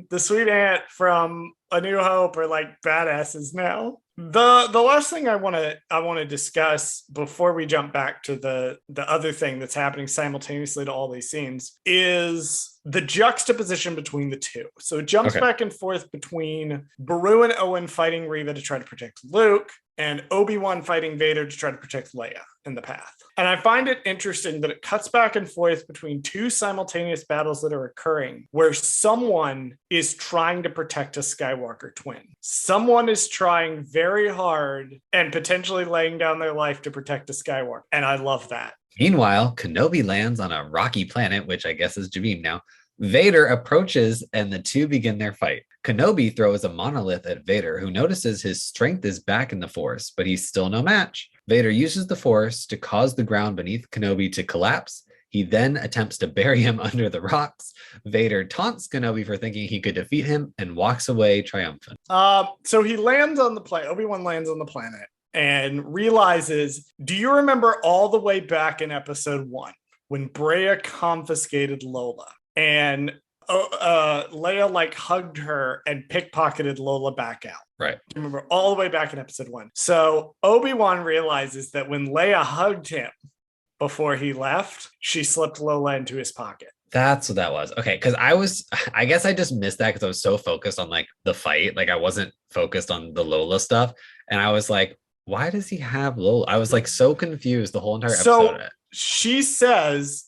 the sweet aunt from A New Hope are like badasses now. The last thing I want to discuss before we jump back to the other thing that's happening simultaneously to all these scenes is the juxtaposition between the two. So it jumps back and forth between Beru and Owen fighting Reva to try to protect Luke and Obi-Wan fighting Vader to try to protect Leia in the path. And I find it interesting that it cuts back and forth between two simultaneous battles that are occurring where someone is trying to protect a Skywalker twin. Someone is trying very hard and potentially laying down their life to protect a Skywalker. And I love that. Meanwhile, Kenobi lands on a rocky planet, which I guess is Javim now, Vader approaches and the two begin their fight. Kenobi throws a monolith at Vader, who notices his strength is back in the Force, but he's still no match. Vader uses the Force to cause the ground beneath Kenobi to collapse. He then attempts to bury him under the rocks. Vader taunts Kenobi for thinking he could defeat him and walks away triumphant. So he lands on the planet. Obi-Wan lands on the planet and realizes, do you remember all the way back in episode 1 when Brea confiscated Lola and Leia like hugged her and pickpocketed Lola back out? Right. Remember all the way back in episode 1. So Obi-Wan realizes that when Leia hugged him before he left, she slipped Lola into his pocket. That's what that was. Okay, because I guess I just missed that because I was so focused on like the fight. Like I wasn't focused on the Lola stuff. And I was like, why does he have Lola? I was like so confused the whole entire episode. She says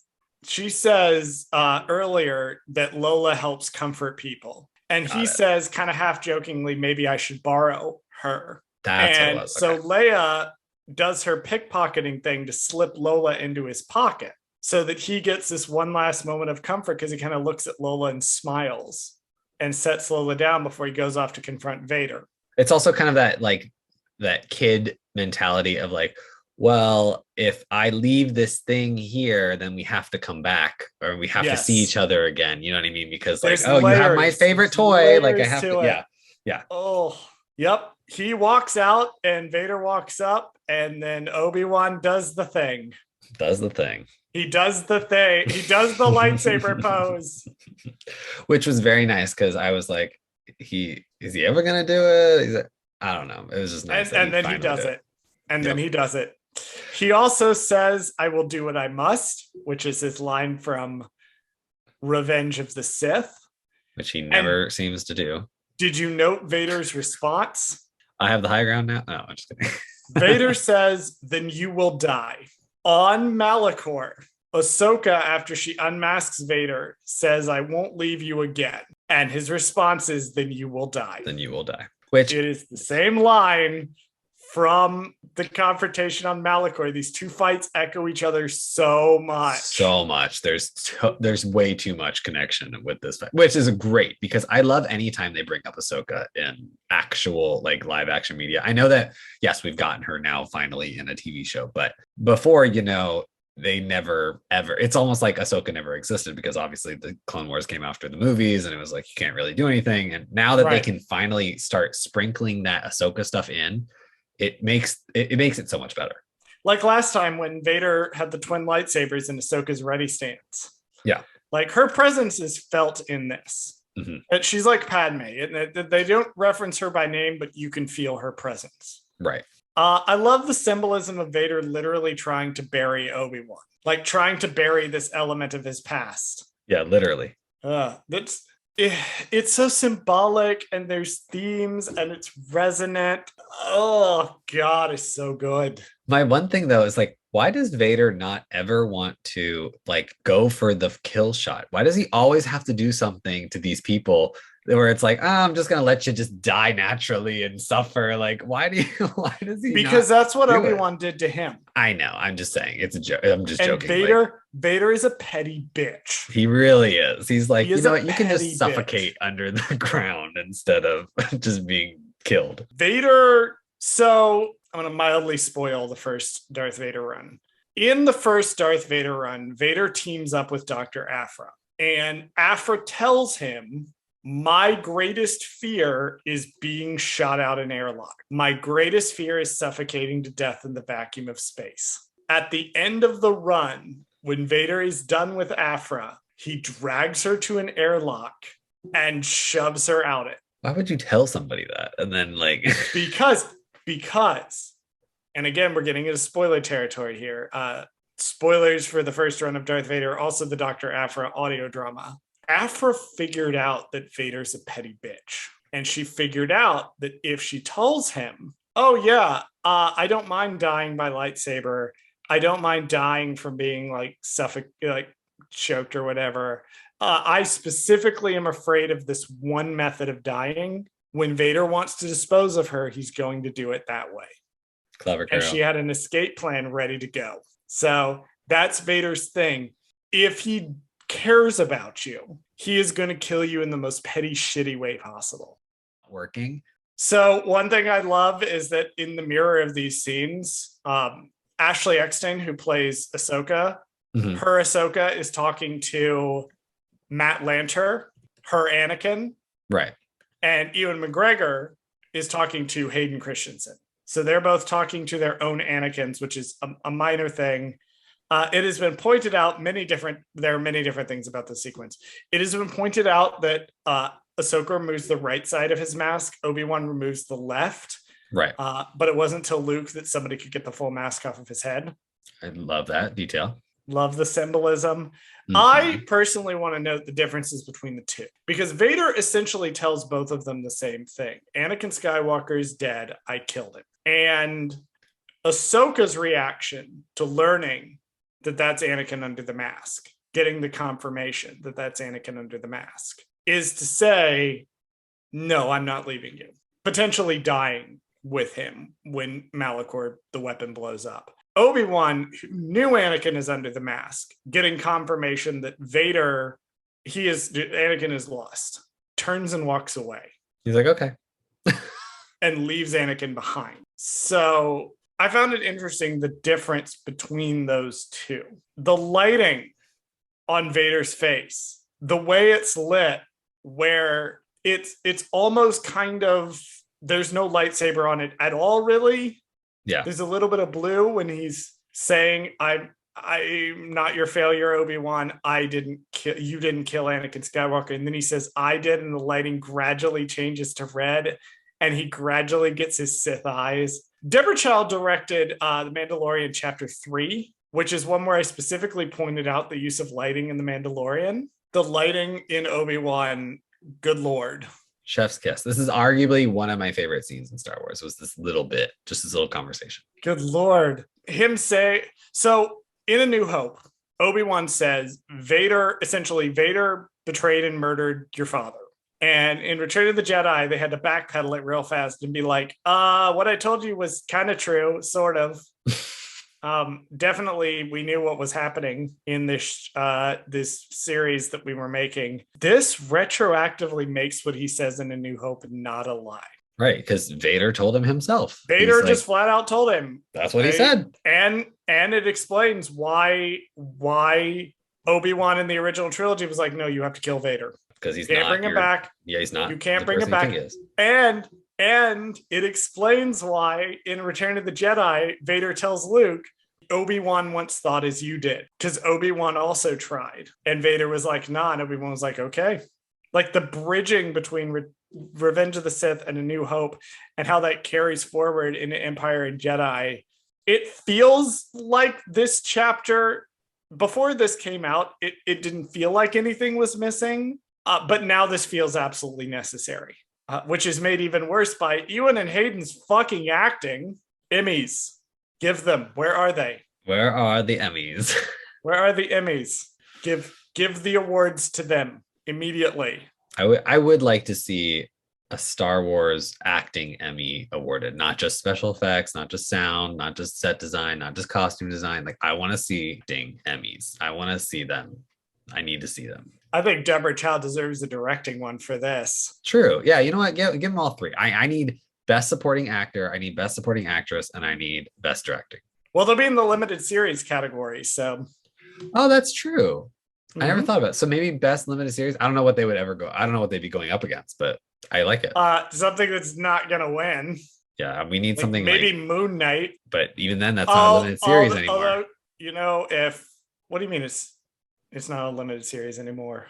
earlier that Lola helps comfort people. And he says kind of half jokingly, maybe I should borrow her. That's what it was. So Leia does her pickpocketing thing to slip Lola into his pocket so that he gets this one last moment of comfort because he kind of looks at Lola and smiles and sets Lola down before he goes off to confront Vader. It's also kind of that kid mentality of like, well, if I leave this thing here, then we have to come back or we have to see each other again. You know what I mean? Because like, you have my favorite toy. Like I have to. Yeah. Oh, yep. He walks out and Vader walks up and then Obi-Wan does the thing. He does the thing. He does the lightsaber pose. Which was very nice because I was like, is he ever going to do it? I don't know. It was just nice. And then he does it. And then he does it. He also says, I will do what I must, which is his line from Revenge of the Sith. Which he never seems to do. Did you note Vader's response? I have the high ground now? No, I'm just kidding. Vader says, then you will die. On Malachor, Ahsoka, after she unmasks Vader, says, I won't leave you again. And his response is, then you will die. Then you will die. Which it is the same line from the confrontation on Malachor. These two fights echo each other so much. There's way too much connection with this fight, which is great because I love anytime they bring up Ahsoka in actual like live action media. I know that, yes, we've gotten her now finally in a TV show, but before, they never ever, it's almost like Ahsoka never existed because obviously the Clone Wars came after the movies and it was like, you can't really do anything. And now that they can finally start sprinkling that Ahsoka stuff in, it makes it so much better. Like last time when Vader had the twin lightsabers in Ahsoka's ready stance. Yeah. Like her presence is felt in this. Mm-hmm. And she's like Padme. They don't reference her by name, but you can feel her presence. Right. I love the symbolism of Vader literally trying to bury Obi-Wan. Like trying to bury this element of his past. Yeah, literally. It's so symbolic and there's themes and it's resonant. Oh God, it's so good. My one thing though is like, why does Vader not ever want to like go for the kill shot? Why does he always have to do something to these people where it's like, I'm just gonna let you just die naturally and suffer? Like, why does he? Because that's what Obi-Wan did to him. I know. I'm just saying it's a joke. I'm just joking. Vader is a petty bitch. He really is. He's like, you know what? You can just suffocate under the ground instead of just being killed. Vader. So I'm going to mildly spoil the first Darth Vader run. In the first Darth Vader run, Vader teams up with Dr. Aphra. And Aphra tells him, my greatest fear is being shot out an airlock. My greatest fear is suffocating to death in the vacuum of space. At the end of the run, when Vader is done with Aphra, he drags her to an airlock and shoves her out it. Why would you tell somebody that? And then like... Because, and again, we're getting into spoiler territory here. Spoilers for the first run of Darth Vader, also the Dr. Aphra audio drama. Aphra figured out that Vader's a petty bitch. And she figured out that if she tells him, oh yeah, I don't mind dying by lightsaber. I don't mind dying from being like choked or whatever. I specifically am afraid of this one method of dying. When Vader wants to dispose of her, he's going to do it that way. Clever girl. And she had an escape plan ready to go. So that's Vader's thing. If he cares about you, he is going to kill you in the most petty, shitty way possible. Working. So one thing I love is that in the mirror of these scenes, Ashley Eckstein, who plays Ahsoka, her Ahsoka is talking to Matt Lanter, her Anakin. Right. And Ewan McGregor is talking to Hayden Christensen. So they're both talking to their own Anakins, which is a minor thing. It has been pointed out there are many different things about this sequence. It has been pointed out that Ahsoka removes the right side of his mask. Obi-Wan removes the left. Right. But it wasn't until Luke that somebody could get the full mask off of his head. I love that detail. Love the symbolism. I personally want to note the differences between the two, because Vader essentially tells both of them the same thing. Anakin Skywalker is dead. I killed him. And Ahsoka's reaction to learning that that's Anakin under the mask, getting the confirmation that that's Anakin under the mask, is to say, no, I'm not leaving you. Potentially dying with him when Malachor, the weapon, blows up. Obi-Wan, who knew Anakin is under the mask, getting confirmation that Anakin is lost, turns and walks away. He's like, okay. And leaves Anakin behind. So I found it interesting, the difference between those two. The lighting on Vader's face, the way it's lit, where it's almost kind of, there's no lightsaber on it at all, really. Yeah. There's a little bit of blue when he's saying, I'm not your failure, Obi-Wan. You didn't kill Anakin Skywalker. And then he says, I did, and the lighting gradually changes to red, and he gradually gets his Sith eyes. Deborah Chow directed The Mandalorian Chapter 3, which is one where I specifically pointed out the use of lighting in The Mandalorian. The lighting in Obi-Wan, good Lord. Chef's kiss. This is arguably one of my favorite scenes in Star Wars, was this little bit, just this little conversation. Good Lord. So in A New Hope, Obi-Wan says, Vader betrayed and murdered your father. And in Return of the Jedi, they had to backpedal it real fast and be like, what I told you was kind of true, sort of. Definitely, we knew what was happening in this series that we were making. This retroactively makes what he says in A New Hope not a lie. Right, because Vader told him himself. Vader just flat out told him. That's what he said. And it explains why Obi-Wan in the original trilogy was like, no, you have to kill Vader. Because he's can't not bring him back. Yeah, he's not. You can't bring him back. And it explains why in Return of the Jedi, Vader tells Luke, Obi-Wan once thought as you did. Because Obi-Wan also tried. And Vader was like, nah. And Obi-Wan was like, okay. Like the bridging between Revenge of the Sith and A New Hope and how that carries forward into Empire and Jedi. It feels like this chapter, before this came out, it didn't feel like anything was missing. But now this feels absolutely necessary, which is made even worse by Ewan and Hayden's fucking acting. Emmys, give them. Where are they? Where are the Emmys? Where are the Emmys? Give the awards to them immediately. I would like to see a Star Wars acting Emmy awarded, not just special effects, not just sound, not just set design, not just costume design. Like, I want to see Emmys. I want to see them. I need to see them. I think Deborah Chow deserves a directing one for this. True. Yeah, you know what? Give them all three. I need best supporting actor, I need best supporting actress, and I need best directing. Well, they'll be in the limited series category, so. Oh, that's true. I never thought about it. So maybe best limited series. I don't know what they would ever go. I don't know what they'd be going up against, but I like it. Something that's not gonna win. Yeah, we need something maybe like, Moon Knight. But even then, that's not a limited series anymore. What do you mean it's not a limited series anymore?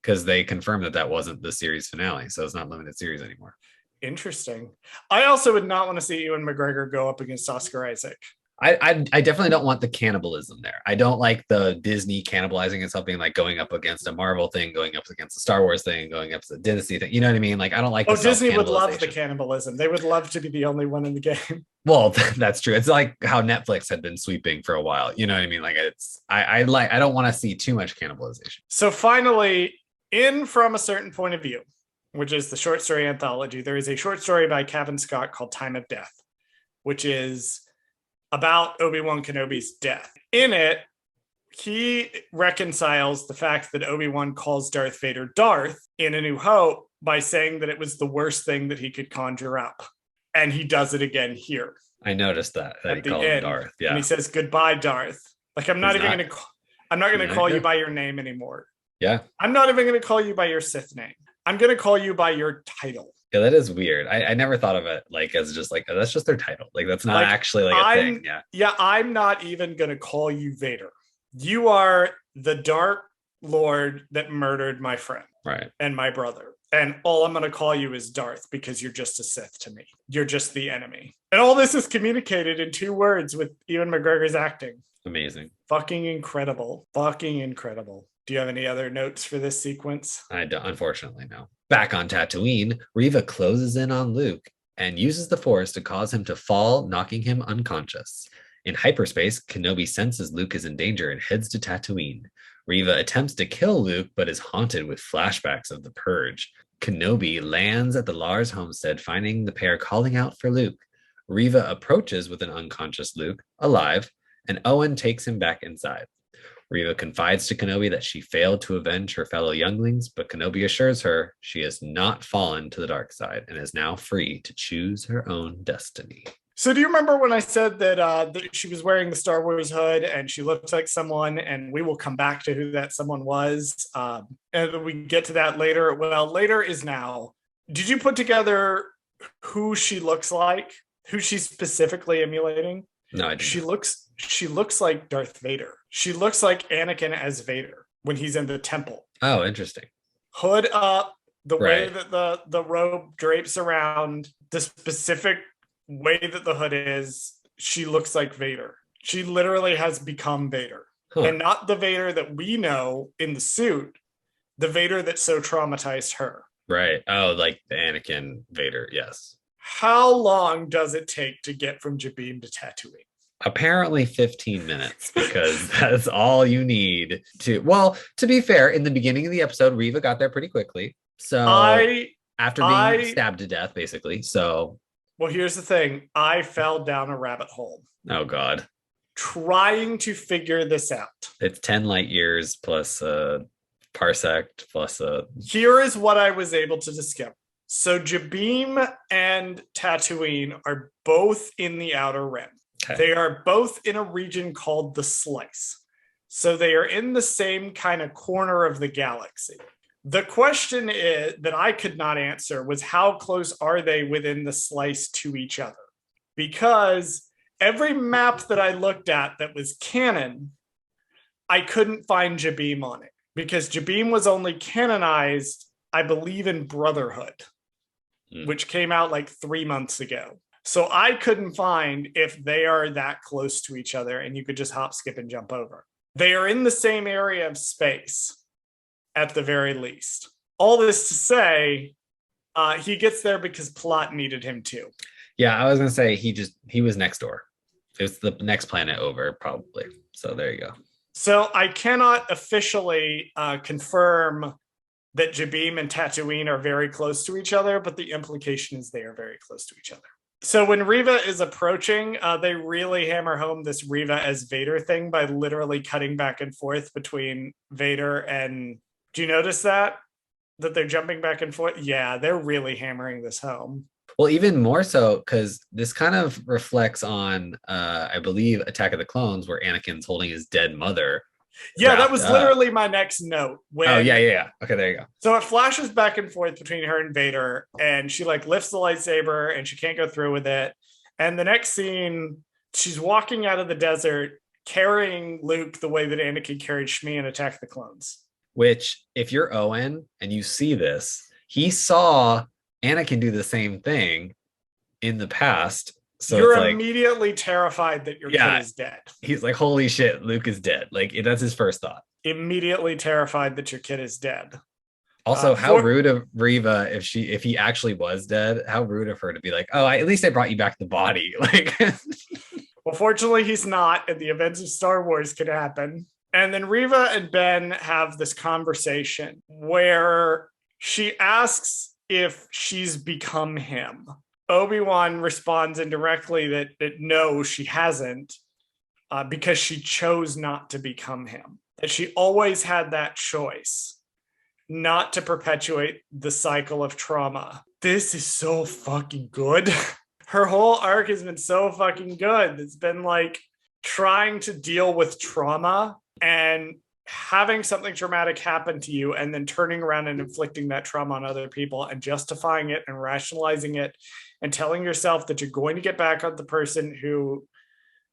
Because they confirmed that wasn't the series finale, so it's not limited series anymore. Interesting. I also would not want to see Ewan McGregor go up against Oscar Isaac. I definitely don't want the cannibalism there. I don't like the Disney cannibalizing itself, being like going up against a Marvel thing, going up against a Star Wars thing, going up to the Disney thing. You know what I mean? Like, I don't like. Disney would love the cannibalism. They would love to be the only one in the game. Well, that's true. It's like how Netflix had been sweeping for a while. You know what I mean? Like, I don't want to see too much cannibalization. So finally, in From a Certain Point of View, which is the short story anthology, there is a short story by Cavan Scott called Time of Death, which is about Obi-Wan Kenobi's death. In it, he reconciles the fact that Obi-Wan calls Darth Vader Darth in A New Hope by saying that it was the worst thing that he could conjure up. And he does it again here. I noticed that he At the called him end. Darth. And Yeah. he says, "Goodbye, Darth." Like, I'm not going to call you by your name anymore. Yeah. I'm not even going to call you by your Sith name. I'm going to call you by your title. Yeah, that is weird. I never thought of it like as just like, oh, that's just their title. Like that's not Like, actually like a thing. Yeah. Yeah, I'm not even going to call you Vader. You are the Dark Lord that murdered my friend. Right. And my brother. And all I'm going to call you is Darth because you're just a Sith to me. You're just the enemy. And all this is communicated in 2 words with Ewan McGregor's acting. Amazing. Fucking incredible. Fucking incredible. Do you have any other notes for this sequence? I don't, unfortunately, no. Back on Tatooine, Reva closes in on Luke and uses the Force to cause him to fall, knocking him unconscious. In hyperspace, Kenobi senses Luke is in danger and heads to Tatooine. Reva attempts to kill Luke, but is haunted with flashbacks of the Purge. Kenobi lands at the Lars homestead, finding the pair calling out for Luke. Reva approaches with an unconscious Luke, alive, and Owen takes him back inside. Reva confides to Kenobi that she failed to avenge her fellow younglings, but Kenobi assures her she has not fallen to the dark side and is now free to choose her own destiny. So do you remember when I said that she was wearing the Star Wars hood and she looked like someone, and we will come back to who that someone was, and we get to that later. Well, later is now. Did you put together who she looks like, who she's specifically emulating? No, I didn't. She looks like Darth Vader. She looks like Anakin as Vader when he's in the temple. Oh, interesting. Hood up, the way Right. that the robe drapes around, the specific way that the hood is, she looks like Vader. She literally has become Vader. Huh. And not the Vader that we know in the suit, the Vader that so traumatized her. Right. Oh, like the Anakin Vader. Yes. How long does it take to get from Jabim to Tatooine? Apparently 15 minutes, because that's all you need to. Well, to be fair, in the beginning of the episode, Reva got there pretty quickly. So after being stabbed to death, basically. So well, here's the thing. I fell down a rabbit hole. Oh God. Trying to figure this out. It's 10 light years plus a parsec plus a. Here is what I was able to discover. So Jabim and Tatooine are both in the Outer Rim. Okay. They are both in a region called the Slice. So they are in the same kind of corner of the galaxy. The question is, that I could not answer was how close are they within the Slice to each other? Because every map that I looked at that was canon, I couldn't find Jabim on it. Because Jabim was only canonized, I believe, in Brotherhood, which came out like 3 months ago. So I couldn't find if they are that close to each other and you could just hop, skip, and jump over. They are in the same area of space, at the very least. All this to say, he ggets there because plot needed him too. Yeah, I was going to say he was next door. It was the next planet over, probably. So there you go. So I cannot officially confirm that Jabim and Tatooine are very close to each other, but the implication is they are very close to each other. So when Reva is approaching, they really hammer home this Reva as Vader thing by literally cutting back and forth between Vader and... Do you notice that? That they're jumping back and forth? Yeah, they're really hammering this home. Well, even more so, because this kind of reflects on, I believe, Attack of the Clones, where Anakin's holding his dead mother. Yeah, that was literally my next note. Oh, yeah. Okay, there you go. So it flashes back and forth between her and Vader, and she like lifts the lightsaber and she can't go through with it. And the next scene, she's walking out of the desert carrying Luke the way that Anakin carried Shmi in Attack of the Clones. Which, if you're Owen and you see this, he saw Anakin do the same thing in the past. So you're it's immediately terrified that your kid is dead. He's like, holy shit, Luke is dead. Like, that's his first thought. Immediately terrified that your kid is dead. Also, how rude of Reva if he actually was dead. How rude of her to be like, oh, at least I brought you back the body. Like, well, fortunately, he's not, and the events of Star Wars could happen. And then Reva and Ben have this conversation where she asks if she's become him. Obi-Wan responds indirectly that no, she hasn't. because she chose not to become him. That she always had that choice not to perpetuate the cycle of trauma. This is so fucking good. Her whole arc has been so fucking good. It's been like trying to deal with trauma and having something traumatic happen to you and then turning around and inflicting that trauma on other people and justifying it and rationalizing it and telling yourself that you're going to get back on the person who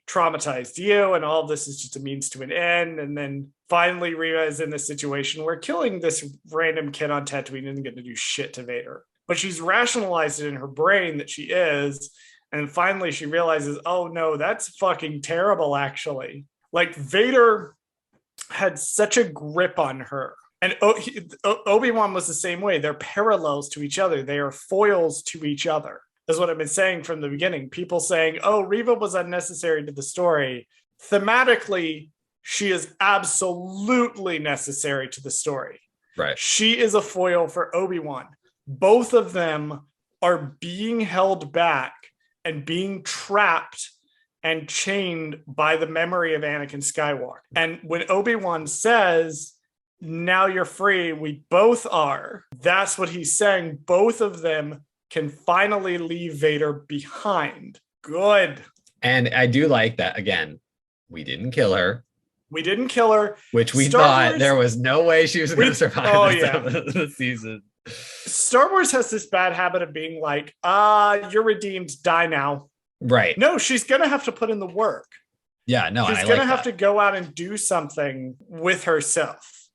traumatized you and all of this is just a means to an end. And then finally Reva is in this situation where killing this random kid on Tatooine isn't going to do shit to Vader, but she's rationalized it in her brain that she is. And finally she realizes, oh no, that's fucking terrible actually. Like Vader had such a grip on her. And Obi-Wan was the same way. They're parallels to each other. They are foils to each other. That's what I've been saying from the beginning. People saying, oh, Reva was unnecessary to the story. Thematically, she is absolutely necessary to the story. Right. She is a foil for Obi-Wan. Both of them are being held back and being trapped and chained by the memory of Anakin Skywalker. And when Obi-Wan says, now you're free, we both are, that's what he's saying. Both of them can finally leave Vader behind. Good. And I do like that. Again, we didn't kill her. We didn't kill her. Which we thought there was no way she was going to survive the season. Star Wars has this bad habit of being like, you're redeemed, die now. Right. No, she's going to have to put in the work. Yeah, no, she's going to have to go out and do something with herself.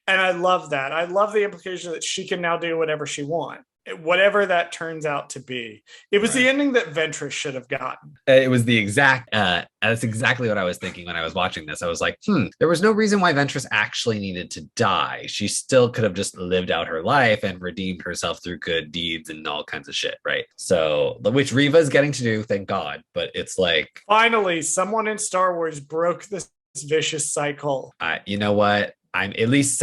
And I love that. I love the implication that she can now do whatever she wants. Whatever that turns out to be. It was the ending that Ventress should have gotten. It was the exact, that's exactly what I was thinking when I was watching this. I was like, there was no reason why Ventress actually needed to die. She still could have just lived out her life and redeemed herself through good deeds and all kinds of shit, right? So, which Reva is getting to do, thank God. But it's like... Finally, someone in Star Wars broke this vicious cycle. You know what? At least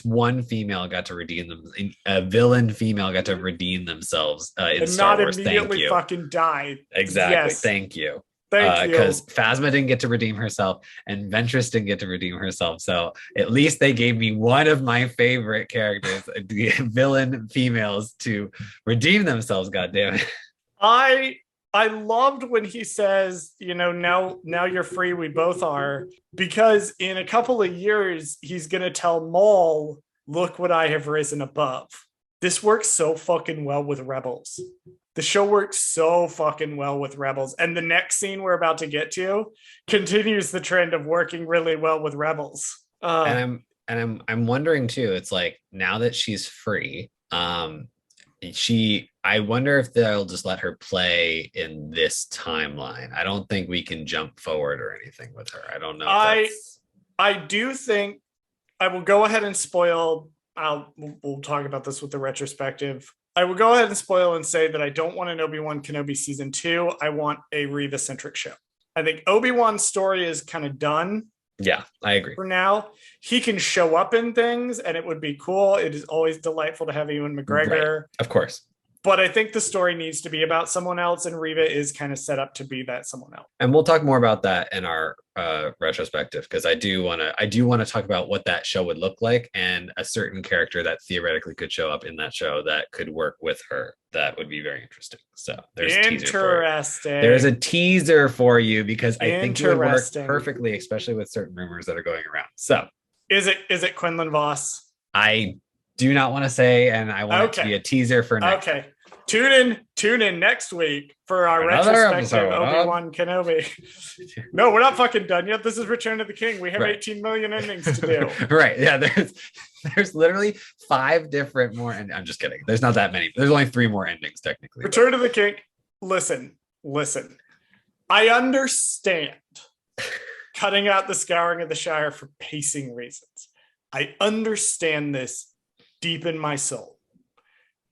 one female got to redeem them. A villain female got to redeem themselves in Star Wars. Not immediately fucking die. Exactly. Yes. Thank you. Thank you. Because Phasma didn't get to redeem herself and Ventress didn't get to redeem herself. So at least they gave me one of my favorite characters, the villain females, to redeem themselves. God damn it. I loved when he says, now you're free, we both are, because in a couple of years, he's going to tell Maul, look what I have risen above. This works so fucking well with Rebels. The show works so fucking well with Rebels. And the next scene we're about to get to continues the trend of working really well with Rebels. And I'm wondering too, it's like, now that she's free, I wonder if they'll just let her play in this timeline. I don't think we can jump forward or anything with her. I don't know. I do think I will go ahead and spoil. We'll talk about this with the retrospective. I will go ahead and spoil and say that I don't want an Obi-Wan Kenobi season 2. I want a Reva-centric show. I think Obi-Wan's story is kind of done. Yeah, I agree. For now, he can show up in things and it would be cool. It is always delightful to have Ewan McGregor. Right. Of course. But I think the story needs to be about someone else, and Reva is kind of set up to be that someone else. And we'll talk more about that in our retrospective, because I do want to talk about what that show would look like and a certain character that theoretically could show up in that show that could work with her. That would be very interesting. So there's interesting. There's a teaser for you because I think it would work perfectly, especially with certain rumors that are going around. So is it Quinlan Voss? I do not want to say, and I want it to be a teaser for next. Okay. Tune in next week for our retrospective Obi-Wan Kenobi. No, we're not fucking done yet. This is Return of the King. We have 18 million endings to do. Right. Yeah. There's literally 5 different more. And I'm just kidding. There's not that many. There's only 3 more endings technically. Return of the King. Listen. I understand cutting out the Scouring of the Shire for pacing reasons. I understand this deep in my soul.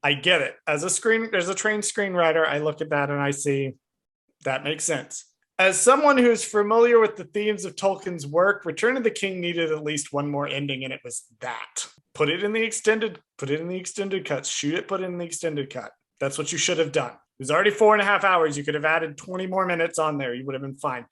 I get it. As a trained screenwriter, I look at that and I see that makes sense. As someone who's familiar with the themes of Tolkien's work, Return of the King needed at least one more ending, and it was that. Put it in the extended cut. Shoot it, put it in the extended cut. That's what you should have done. It was already 4.5 hours. You could have added 20 more minutes on there. You would have been fine.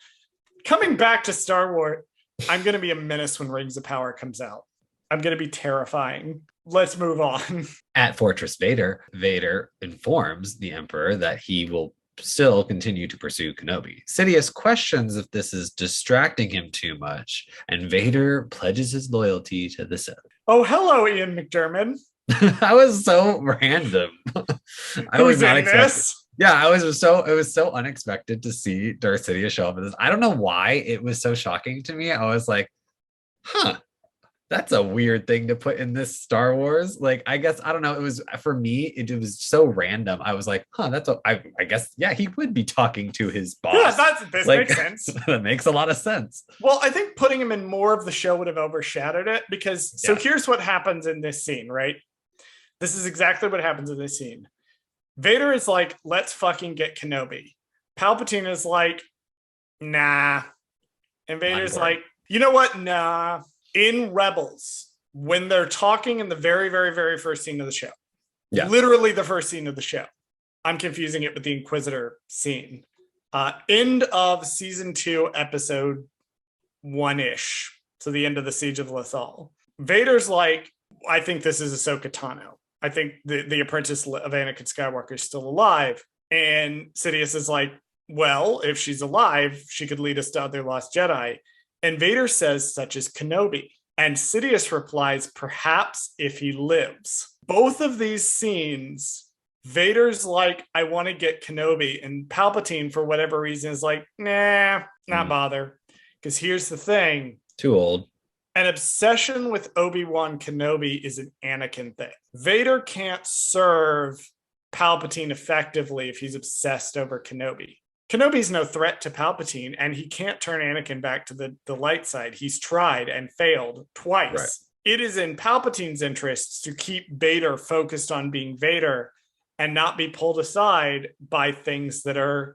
Coming back to Star Wars, I'm going to be a menace when Rings of Power comes out. I'm going to be terrifying. Let's move on. At Fortress Vader, Vader informs the Emperor that he will still continue to pursue Kenobi. Sidious questions if this is distracting him too much, and Vader pledges his loyalty to the Sith. Oh, hello, Ian McDermott. That was so random. I was Who's not in expecting. this? Yeah, it was so unexpected to see Darth Sidious show up in this. I don't know why it was so shocking to me. I was like, huh, that's a weird thing to put in this Star Wars. Like, I guess I don't know. It was for me, it was so random. I was like, huh, I guess, yeah, he would be talking to his boss. Yeah, this like, makes sense. That makes a lot of sense. Well, I think putting him in more of the show would have overshadowed it because here's what happens in this scene, right? This is exactly what happens in this scene. Vader is like, let's fucking get Kenobi. Palpatine is like, nah. And Vader's like, you know what? Nah. In Rebels, when they're talking in the very, very, very first scene of the show, literally the first scene of the show, I'm confusing it with the Inquisitor scene. End of season 2, episode 1-ish. So the end of the Siege of Lothal. Vader's like, I think this is Ahsoka Tano. I think the apprentice of Anakin Skywalker is still alive. And Sidious is like, well, if she's alive, she could lead us to other lost Jedi. And Vader says, such as Kenobi. And Sidious replies, perhaps if he lives. Both of these scenes, Vader's like, I want to get Kenobi. And Palpatine, for whatever reason, is like, nah, not bother. Because here's the thing. Too old. An obsession with Obi-Wan Kenobi is an Anakin thing. Vader can't serve Palpatine effectively if he's obsessed over Kenobi. Kenobi's no threat to Palpatine, and he can't turn Anakin back to the light side. He's tried and failed twice. Right. It is in Palpatine's interests to keep Vader focused on being Vader and not be pulled aside by things that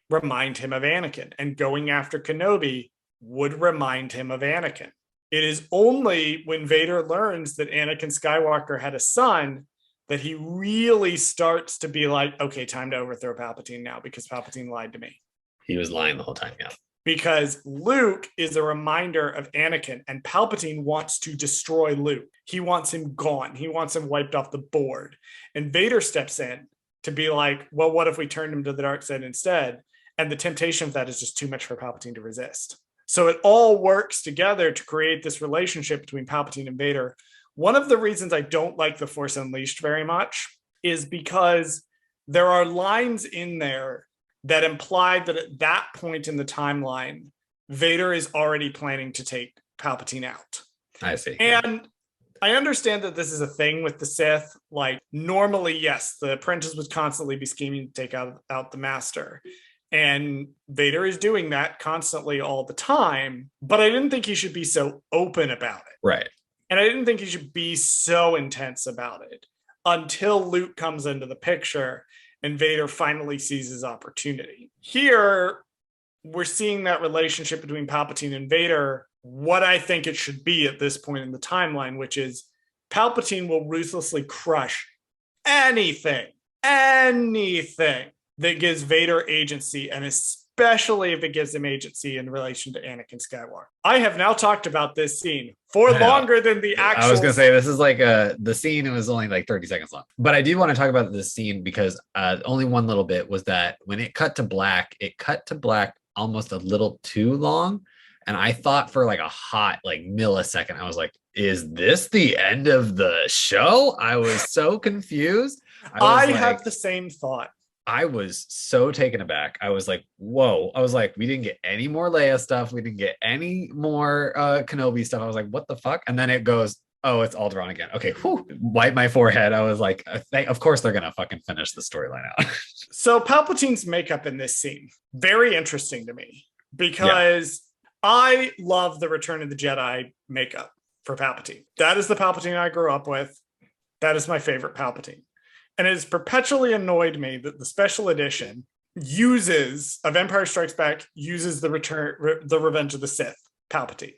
remind him of Anakin. And going after Kenobi would remind him of Anakin. It is only when Vader learns that Anakin Skywalker had a son that he really starts to be like, okay, time to overthrow Palpatine now because Palpatine lied to me. He was lying the whole time, yeah. Because Luke is a reminder of Anakin, and Palpatine wants to destroy Luke. He wants him gone. He wants him wiped off the board. And Vader steps in to be like, well, what if we turned him to the dark side instead? And the temptation of that is just too much for Palpatine to resist. So it all works together to create this relationship between Palpatine and Vader. One of the reasons I don't like The Force Unleashed very much is because there are lines in there that imply that at that point in the timeline, Vader is already planning to take Palpatine out. I see. And I understand that this is a thing with the Sith. Like, normally, yes, the apprentice would constantly be scheming to take out the master. And Vader is doing that constantly all the time. But I didn't think he should be so open about it. Right. And I didn't think he should be so intense about it until Luke comes into the picture and Vader finally sees his opportunity. Here, we're seeing that relationship between Palpatine and Vader, what I think it should be at this point in the timeline, which is Palpatine will ruthlessly crush anything that gives Vader agency, and especially if it gives him agency in relation to Anakin Skywalker. I have now talked about this scene for longer than the actual... I was going to say, this is like the scene, it was only like 30 seconds long. But I do want to talk about this scene because only one little bit was that when it cut to black almost a little too long. And I thought for like a hot millisecond, I was like, is this the end of the show? I was so confused. I had the same thought. I was so taken aback. I was like, whoa. I was like, we didn't get any more Leia stuff. We didn't get any more Kenobi stuff. I was like, what the fuck? And then it goes, oh, it's Alderaan again. Okay, whew. Wipe my forehead. I was like, of course they're going to fucking finish the storyline out. So Palpatine's makeup in this scene, very interesting to me because I love the Return of the Jedi makeup for Palpatine. That is the Palpatine I grew up with. That is my favorite Palpatine. And it has perpetually annoyed me that the special edition of Empire Strikes Back uses the Revenge of the Sith Palpatine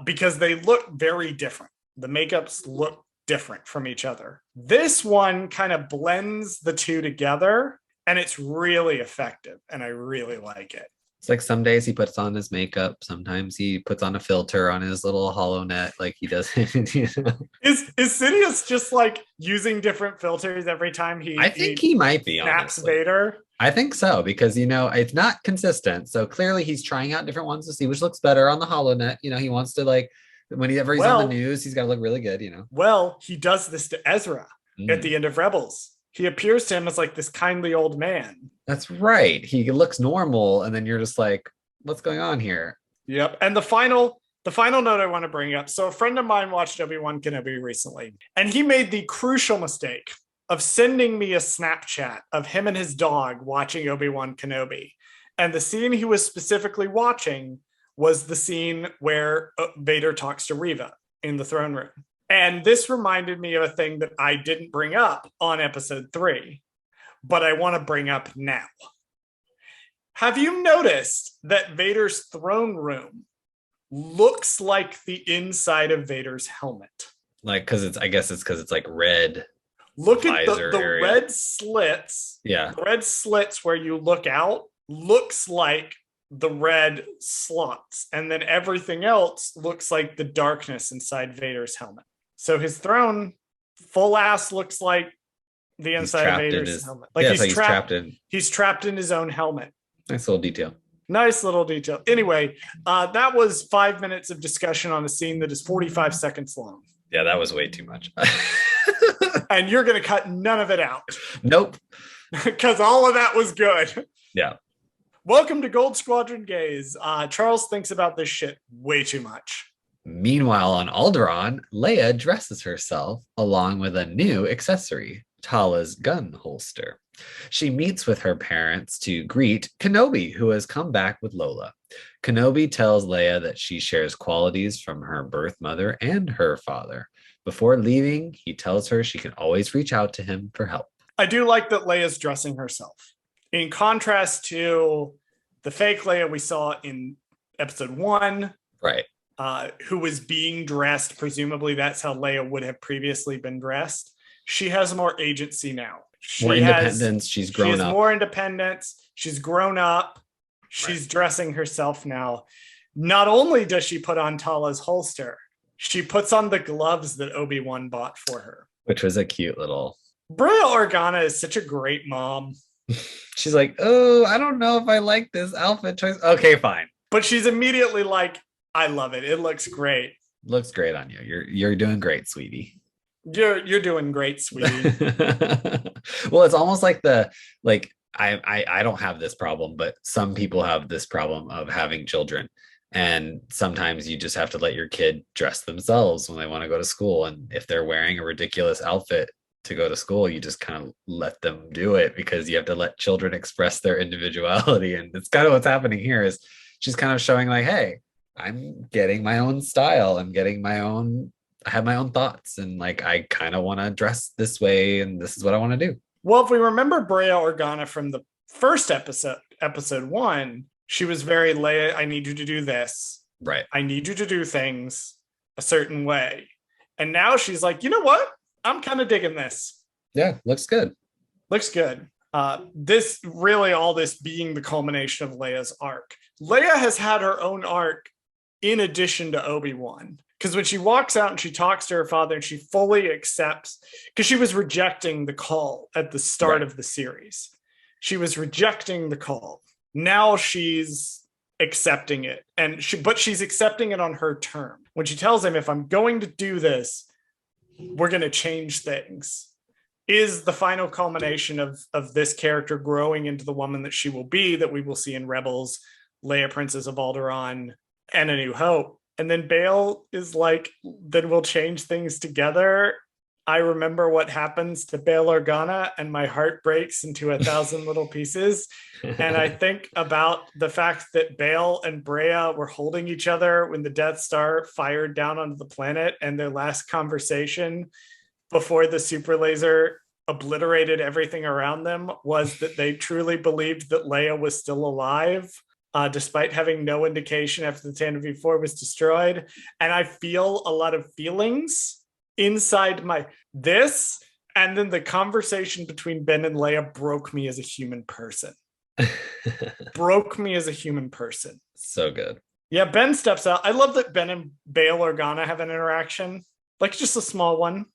because they look very different. The makeups look different from each other. This one kind of blends the two together, and it's really effective, and I really like it. It's like some days he puts on his makeup, sometimes he puts on a filter on his little hollow net, like he does. You know? Is Sidious just like using different filters every time I he think he might be, snaps honestly. Vader? I think so because it's not consistent. So clearly he's trying out different ones to see which looks better on the HoloNet. He wants to like whenever he's on the Well, news, he's got to look really good. well, he does this to Ezra at Mm, the end of Rebels. He appears to him as like this kindly old man. that's right. He looks normal, and then you're just like, what's going on here? Yep. And the final note I want to bring up. So a friend of mine watched Obi-Wan Kenobi recently, and he made the crucial mistake of sending me a Snapchat of him and his dog watching Obi-Wan Kenobi. And the scene he was specifically watching was the scene where Vader talks to Reva in the throne room. And this reminded me of a thing that I didn't bring up on episode 3, but I want to bring up now. Have you noticed that Vader's throne room looks like the inside of Vader's helmet? Like, I guess it's because it's like red. Look at Visor the area. red slits. Yeah. The red slits where you look out looks like the red slots. And then everything else looks like the darkness inside Vader's helmet. So his throne full ass looks like the inside of Vader's helmet. Like he's trapped in his own helmet. Nice little detail. Nice little detail. Anyway, that was 5 minutes of discussion on a scene that is 45 seconds long. Yeah, that was way too much. And you're going to cut none of it out. Nope. Because all of that was good. Yeah. Welcome to Gold Squadron Gaze. Charles thinks about this shit way too much. Meanwhile, on Alderaan, Leia dresses herself along with a new accessory, Tala's gun holster. She meets with her parents to greet Kenobi, who has come back with Lola. Kenobi tells Leia that she shares qualities from her birth mother and her father. Before leaving, he tells her she can always reach out to him for help. I do like that Leia's dressing herself. In contrast to the fake Leia we saw in episode 1, right? Who was being dressed. Presumably that's how Leia would have previously been dressed. She has more agency now. More independence. She's grown up. More independence. She's grown up. She's dressing herself now. Not only does she put on Tala's holster, she puts on the gloves that Obi-Wan bought for her. Which was a cute little... Brea Organa is such a great mom. She's like, oh, I don't know if I like this outfit choice. Okay, fine. But she's immediately like, I love it. It looks great. Looks great on you. You're doing great, sweetie. You're doing great, sweetie. Well, it's almost like I don't have this problem, but some people have this problem of having children. And sometimes you just have to let your kid dress themselves when they want to go to school. And if they're wearing a ridiculous outfit to go to school, you just kind of let them do it because you have to let children express their individuality. And it's kind of what's happening here is she's kind of showing like, hey, I'm getting my own style. I have my own thoughts and like, I kind of want to dress this way and this is what I want to do. Well, if we remember Brea Organa from the first episode 1, she was very Leia, I need you to do this. Right. I need you to do things a certain way. And now she's like, you know what? I'm kind of digging this. Yeah, looks good. Looks good. All this being the culmination of Leia's arc. Leia has had her own arc in addition to Obi-Wan. Because when she walks out and she talks to her father and she fully accepts, because she was rejecting the call at the start of the series. She was rejecting the call. Now she's accepting it. But she's accepting it on her term. When she tells him, if I'm going to do this, we're going to change things, is the final culmination of this character growing into the woman that she will be, that we will see in Rebels, Leia, Princess of Alderaan, and A New Hope. And then Bail is like, then we'll change things together. I remember what happens to Bail Organa and my heart breaks into 1,000 little pieces. And I think about the fact that Bail and Brea were holding each other when the Death Star fired down onto the planet, and their last conversation before the super laser obliterated everything around them was that they truly believed that Leia was still alive. Despite having no indication after the Tantive V4 was destroyed. And I feel a lot of feelings inside this. And then the conversation between Ben and Leia broke me as a human person. Broke me as a human person. So good. Yeah, Ben steps out. I love that Ben and Bail Organa have an interaction, like just a small one.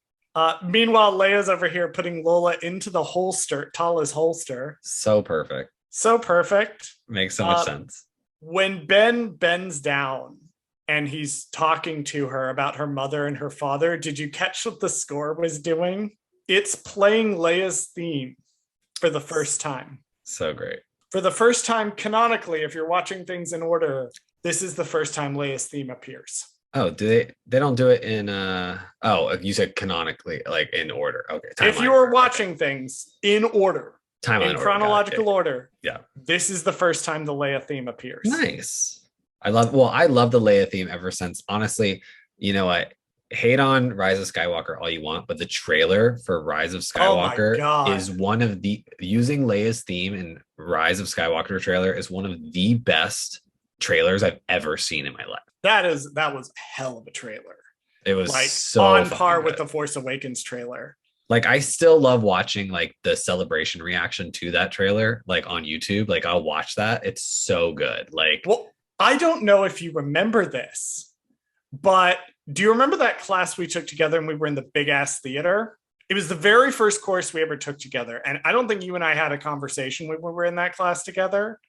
Meanwhile, Leia's over here putting Lola into the holster, Tala's holster. So perfect. So perfect. Makes so much sense. When Ben bends down and he's talking to her about her mother and her father, did you catch what the score was doing? It's playing Leia's theme for the first time. So great. For the first time canonically, if you're watching things in order, this is the first time Leia's theme appears. Oh, do they don't do it in you said canonically, like in order. Okay. If you are watching things in order, timeline in chronological order, yeah. This is the first time the Leia theme appears. Nice. I love the Leia theme ever since. Honestly, you know what? Hate on Rise of Skywalker all you want, but the trailer for Rise of Skywalker is one of the using Leia's theme in Rise of Skywalker trailer is one of the best trailers I've ever seen in my life. That was a hell of a trailer. It was like so on par with the Force Awakens trailer. Like I still love watching like the celebration reaction to that trailer, like on YouTube. Like I'll watch that. It's so good. Like, well, I don't know if you remember this, but do you remember that class we took together and we were in the big ass theater? It was the very first course we ever took together. And I don't think you and I had a conversation when we were in that class together.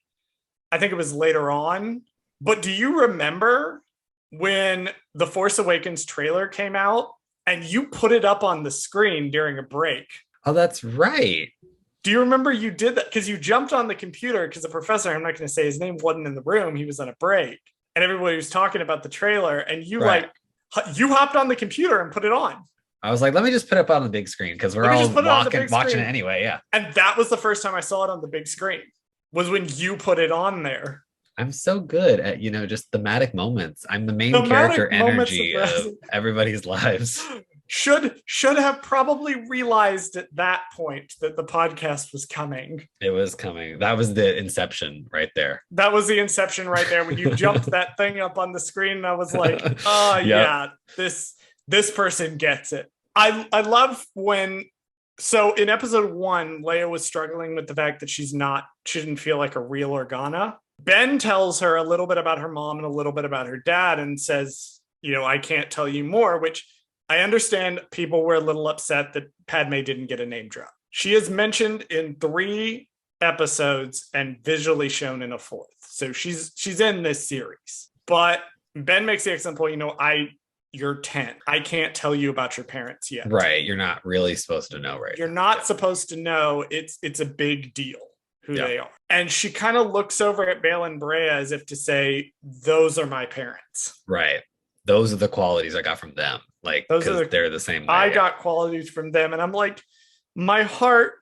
I think it was later on. But do you remember when the Force Awakens trailer came out and you put it up on the screen during a break? Oh, that's right. Do you remember you did that? Because you jumped on the computer because the professor, I'm not going to say his name, wasn't in the room. He was on a break. And everybody was talking about the trailer. And you you hopped on the computer and put it on. I was like, let me just put it up on the big screen because we're all watching it anyway. Yeah. And that was the first time I saw it on the big screen, was when you put it on there. I'm so good at, just thematic moments. I'm the main character energy of everybody's lives. Should have probably realized at that point that the podcast was coming. It was coming. That was the inception right there. That was the inception right there. When you jumped that thing up on the screen, and I was like, oh, yeah, this person gets it. I love when... So in episode 1, Leia was struggling with the fact that she didn't feel like a real Organa. Ben tells her a little bit about her mom and a little bit about her dad and says, I can't tell you more, which I understand people were a little upset that Padme didn't get a name drop. She is mentioned in 3 episodes and visually shown in a 4th. So she's in this series. But Ben makes the excellent point, you're 10. I can't tell you about your parents yet. Right. You're not really supposed to know, right? You're not supposed to know. It's a big deal who they are. And she kind of looks over at Bail and Brea as if to say, those are my parents. Right. Those are the qualities I got from them. Like, they're the same way. I got qualities from them. And I'm like, my heart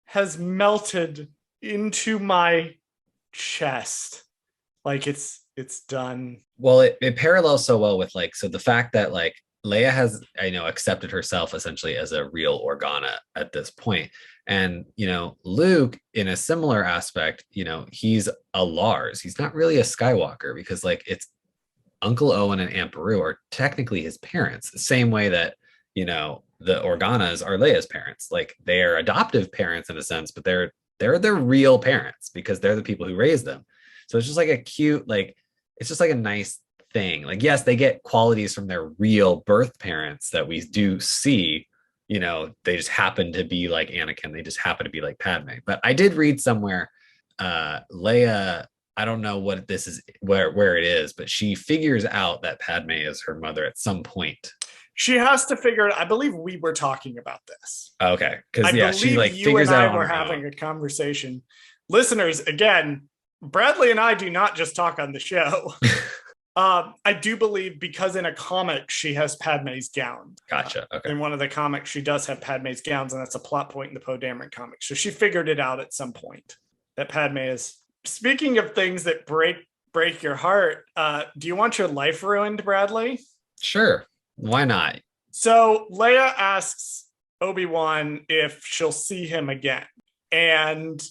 has melted into my chest. Like it's done. Well, it parallels so well with so the fact that Leia has, accepted herself essentially as a real Organa at this point. And, Luke, in a similar aspect, he's a Lars. He's not really a Skywalker because it's Uncle Owen and Aunt Beru are technically his parents, the same way that, the Organas are Leia's parents. They are adoptive parents in a sense, but they're their real parents because they're the people who raised them. So it's just a cute, it's just a nice thing. Yes, they get qualities from their real birth parents that we do see. They just happen to be like Anakin. They just happen to be like Padme. But I did read somewhere, Leia, I don't know what this is, where it is, but she figures out that Padme is her mother at some point. She has to figure it. I believe we were talking about this. Okay, because she figures out. We're having a conversation. Listeners, again, Bradley and I do not just talk on the show. I do believe because in a comic she has Padme's gown. Gotcha. Okay. In one of the comics, she does have Padme's gowns, and that's a plot point in the Poe Dameron comic. So she figured it out at some point that Padme is. Speaking of things that break your heart, do you want your life ruined, Bradley? Sure. Why not? So Leia asks Obi-Wan if she'll see him again. And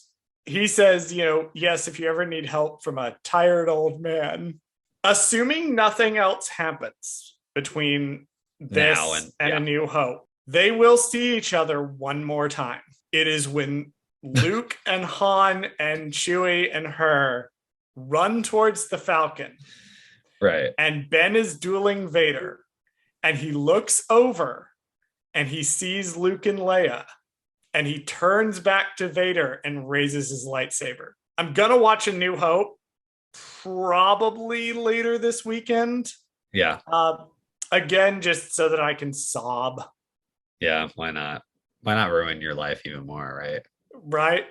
he says, yes, if you ever need help from a tired old man. Assuming nothing else happens between this and A New Hope, they will see each other one more time. It is when Luke and Han and Chewie and her run towards the Falcon. Right. And Ben is dueling Vader. And he looks over and he sees Luke and Leia. And he turns back to Vader and raises his lightsaber. I'm going to watch A New Hope probably later this weekend. Yeah. Again, just so that I can sob. Yeah. Why not? Why not ruin your life even more? Right. Right.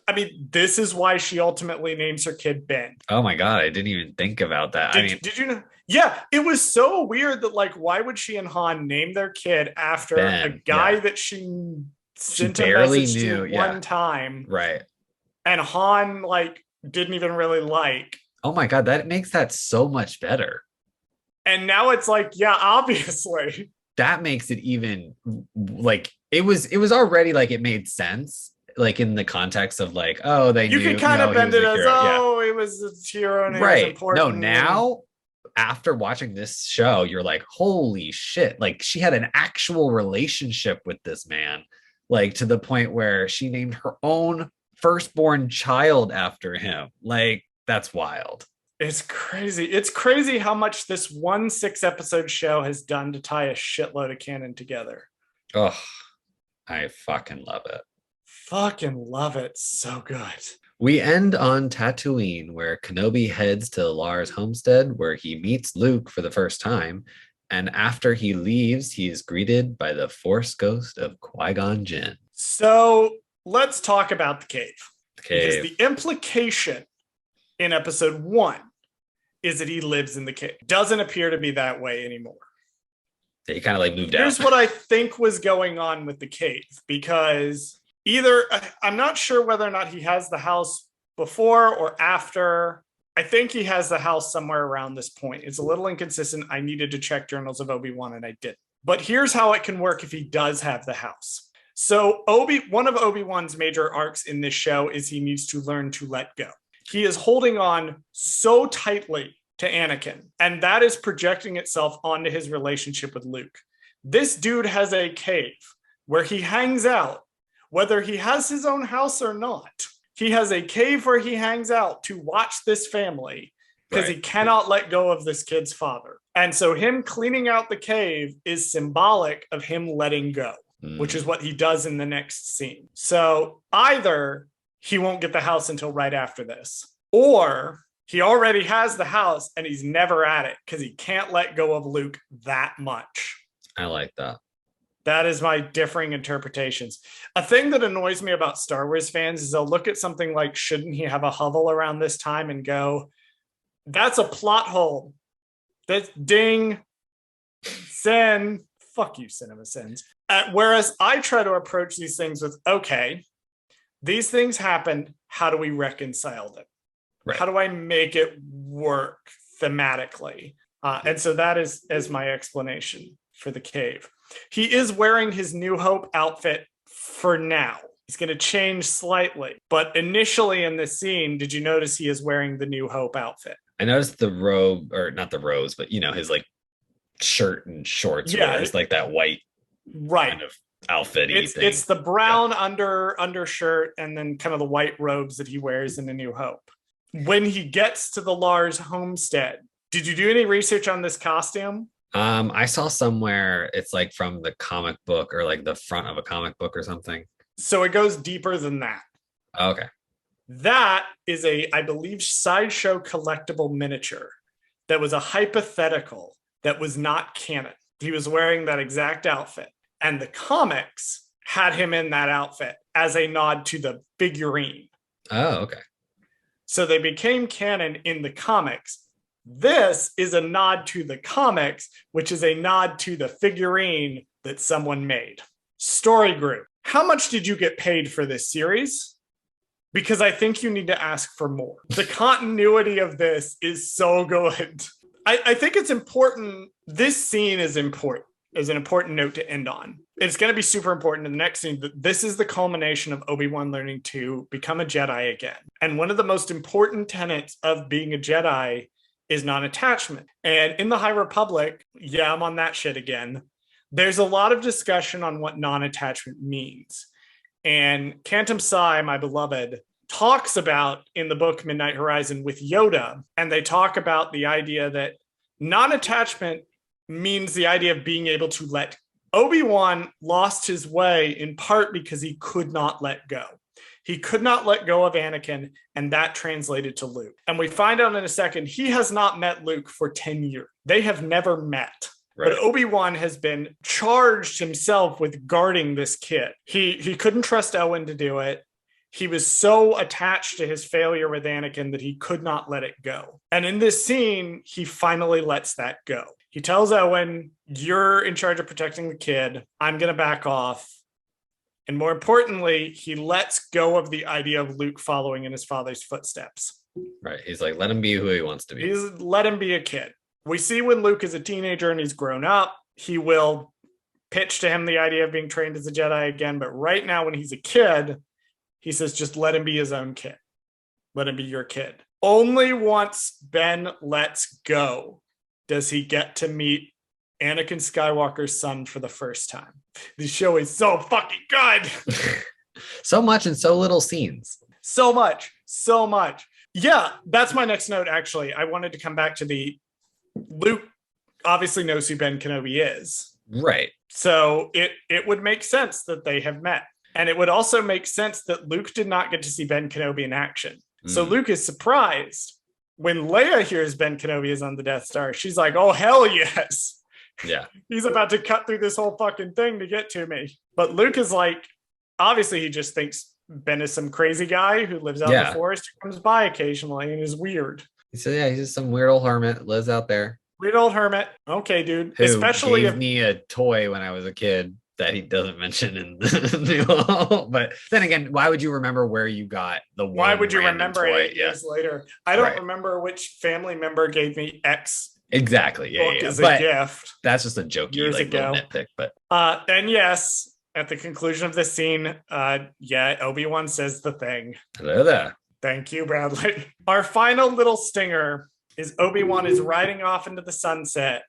I mean, this is why she ultimately names her kid Ben. Oh my God. I didn't even think about that. Did you know? Yeah, it was so weird that, like, why would she and Han name their kid after Ben, a guy yeah. that she sent a barely message knew, to yeah. one time? Right. And Han, like, didn't even really like. Oh my God. That makes that so much better. And now it's like, yeah, obviously. That makes it even like it was already like it made sense. Like in the context of like, oh, they You knew, could kind of bend it as, yeah. oh, he was a hero and he was Right. important. No, now after watching this show, you're like, holy shit. Like she had an actual relationship with this man, like to the point where she named her own firstborn child after him. Like that's wild. It's crazy. It's crazy how much this 6-episode show has done to tie a shitload of canon together. Oh, I fucking love it. Fucking love it. So good. We end on Tatooine, where Kenobi heads to Lars' homestead, where he meets Luke for the first time. And after he leaves, he is greeted by the Force ghost of Qui-Gon Jinn. So let's talk about the cave. Because the implication in episode 1 is that he lives in the cave. Doesn't appear to be that way anymore. He kind of like moved out. Here's what I think was going on with the cave, because I'm not sure whether or not he has the house before or after. I think he has the house somewhere around this point. It's a little inconsistent. I needed to check Journals of Obi-Wan and I didn't. But here's how it can work if he does have the house. So one of Obi-Wan's major arcs in this show is he needs to learn to let go. He is holding on so tightly to Anakin, and that is projecting itself onto his relationship with Luke. This dude has a cave where he hangs out, whether he has his own house or not. He has a cave where he hangs out to watch this family because he cannot let go of this kid's father. And so him cleaning out the cave is symbolic of him letting go, which is what he does in the next scene. So either he won't get the house until right after this, or he already has the house and he's never at it because he can't let go of Luke that much. I like that. That is my differing interpretations. A thing that annoys me about Star Wars fans is they'll look at something like, shouldn't he have a hovel around this time, and go, that's a plot hole. That's ding, sin. Fuck you, Cinema Sins. Whereas I try to approach these things with, okay, these things happened. How do we reconcile them? Right. How do I make it work thematically? And so that is as my explanation for the cave. He is wearing his New Hope outfit for now. He's going to change slightly. But initially in this scene, did you notice he is wearing the New Hope outfit? I noticed the robe, or not the robes, but his like shirt and shorts. Yeah, it's like that white kind of outfit. It's the brown undershirt and then kind of the white robes that he wears in the New Hope. When he gets to the Lars homestead, did you do any research on this costume? I saw somewhere it's like from the comic book, or like the front of a comic book or something. So it goes deeper than that. Okay. That is I believe, Sideshow collectible miniature that was a hypothetical that was not canon. He was wearing that exact outfit, and the comics had him in that outfit as a nod to the figurine. Oh, okay. So they became canon in the comics. This is a nod to the comics, which is a nod to the figurine that someone made. Story group. How much did you get paid for this series? Because I think you need to ask for more. The continuity of this is so good. I think it's important. This scene is important, is an important note to end on. It's going to be super important in the next scene. This is the culmination of Obi-Wan learning to become a Jedi again. And one of the most important tenets of being a Jedi is non-attachment. And in the High Republic, yeah, I'm on that shit again. There's a lot of discussion on what non-attachment means. And Cantum Psy, my beloved, talks about in the book Midnight Horizon with Yoda, and they talk about the idea that non-attachment means the idea of being able to let Obi-Wan lost his way in part because he could not let go. He could not let go of Anakin, and that translated to Luke. And we find out in a second, he has not met Luke for 10 years. They have never met. Right. But Obi-Wan has been charged himself with guarding this kid. He couldn't trust Owen to do it. He was so attached to his failure with Anakin that he could not let it go. And in this scene, he finally lets that go. He tells Owen, you're in charge of protecting the kid. I'm going to back off. And more importantly, he lets go of the idea of Luke following in his father's footsteps. Right. He's like, let him be who he wants to be. Let him be a kid. We see when Luke is a teenager and he's grown up, he will pitch to him the idea of being trained as a Jedi again. But right now, when he's a kid, he says, just let him be his own kid. Let him be your kid. Only once Ben lets go does he get to meet Anakin Skywalker's son for the first time. The show is so fucking good. So much in so little scenes. So much. Yeah, that's my next note, actually. I wanted to come back to the Luke obviously knows who Ben Kenobi is. Right. So it would make sense that they have met. And it would also make sense that Luke did not get to see Ben Kenobi in action. So Luke is surprised when Leia hears Ben Kenobi is on the Death Star. She's like, oh, hell yes. Yeah. He's about to cut through this whole fucking thing to get to me. But Luke is like, obviously he just thinks Ben is some crazy guy who lives out in the forest, who comes by occasionally and is weird. So yeah, he's just some weird old hermit, lives out there. Weird old hermit. Okay, dude. Who especially gave me a toy when I was a kid that he doesn't mention in the but then again, why would you remember where you got the one? Why would you remember toy? 8 years later? I don't remember which family member gave me X. Exactly. Yeah. As a gift. That's just a jokey years ago. Little nitpick. But and yes, at the conclusion of this scene, Obi-Wan says the thing. Hello there. Thank you, Bradley. Our final little stinger is Obi-Wan is riding off into the sunset,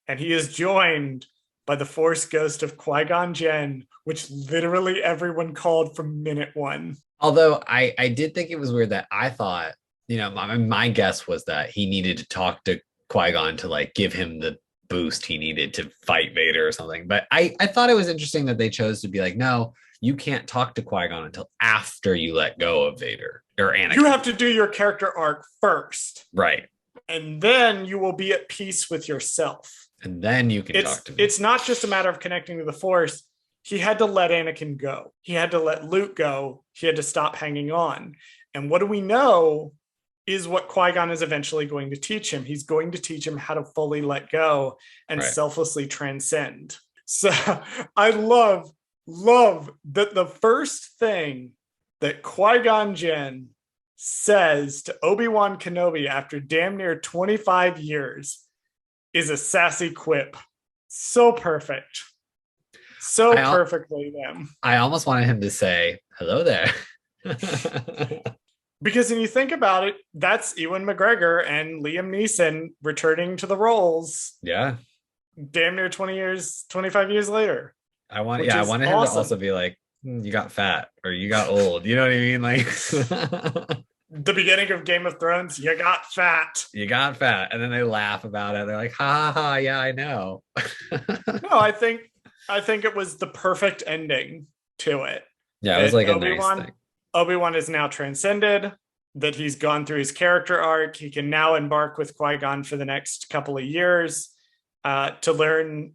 and he is joined by the Force ghost of Qui-Gon Jinn, which literally everyone called from minute one. Although I did think it was weird that I thought, my guess was that he needed to talk to Qui-Gon to like give him the boost he needed to fight Vader or something. But I thought it was interesting that they chose to be like, no, you can't talk to Qui-Gon until after you let go of Vader or Anakin. You have to do your character arc first. Right. And then you will be at peace with yourself. And then you can talk to me. It's not just a matter of connecting to the Force. He had to let Anakin go. He had to let Luke go. He had to stop hanging on. And what do we know is what Qui-Gon is eventually going to teach him. He's going to teach him how to fully let go and selflessly transcend. So I love that the first thing that Qui-Gon Jinn says to Obi-Wan Kenobi after damn near 25 years is a sassy quip. So perfect. So perfectly them. I almost wanted him to say, hello there. Because when you think about it, that's Ewan McGregor and Liam Neeson returning to the roles. Yeah. Damn near 25 years later. I wanted him to also be like, you got fat or you got old. You know what I mean? Like the beginning of Game of Thrones, you got fat. You got fat. And then they laugh about it. They're like, ha ha ha, yeah, I know. No, I think it was the perfect ending to it. Yeah, it was like a nice thing. Obi-Wan is now transcended, that he's gone through his character arc. He can now embark with Qui-Gon for the next couple of years to learn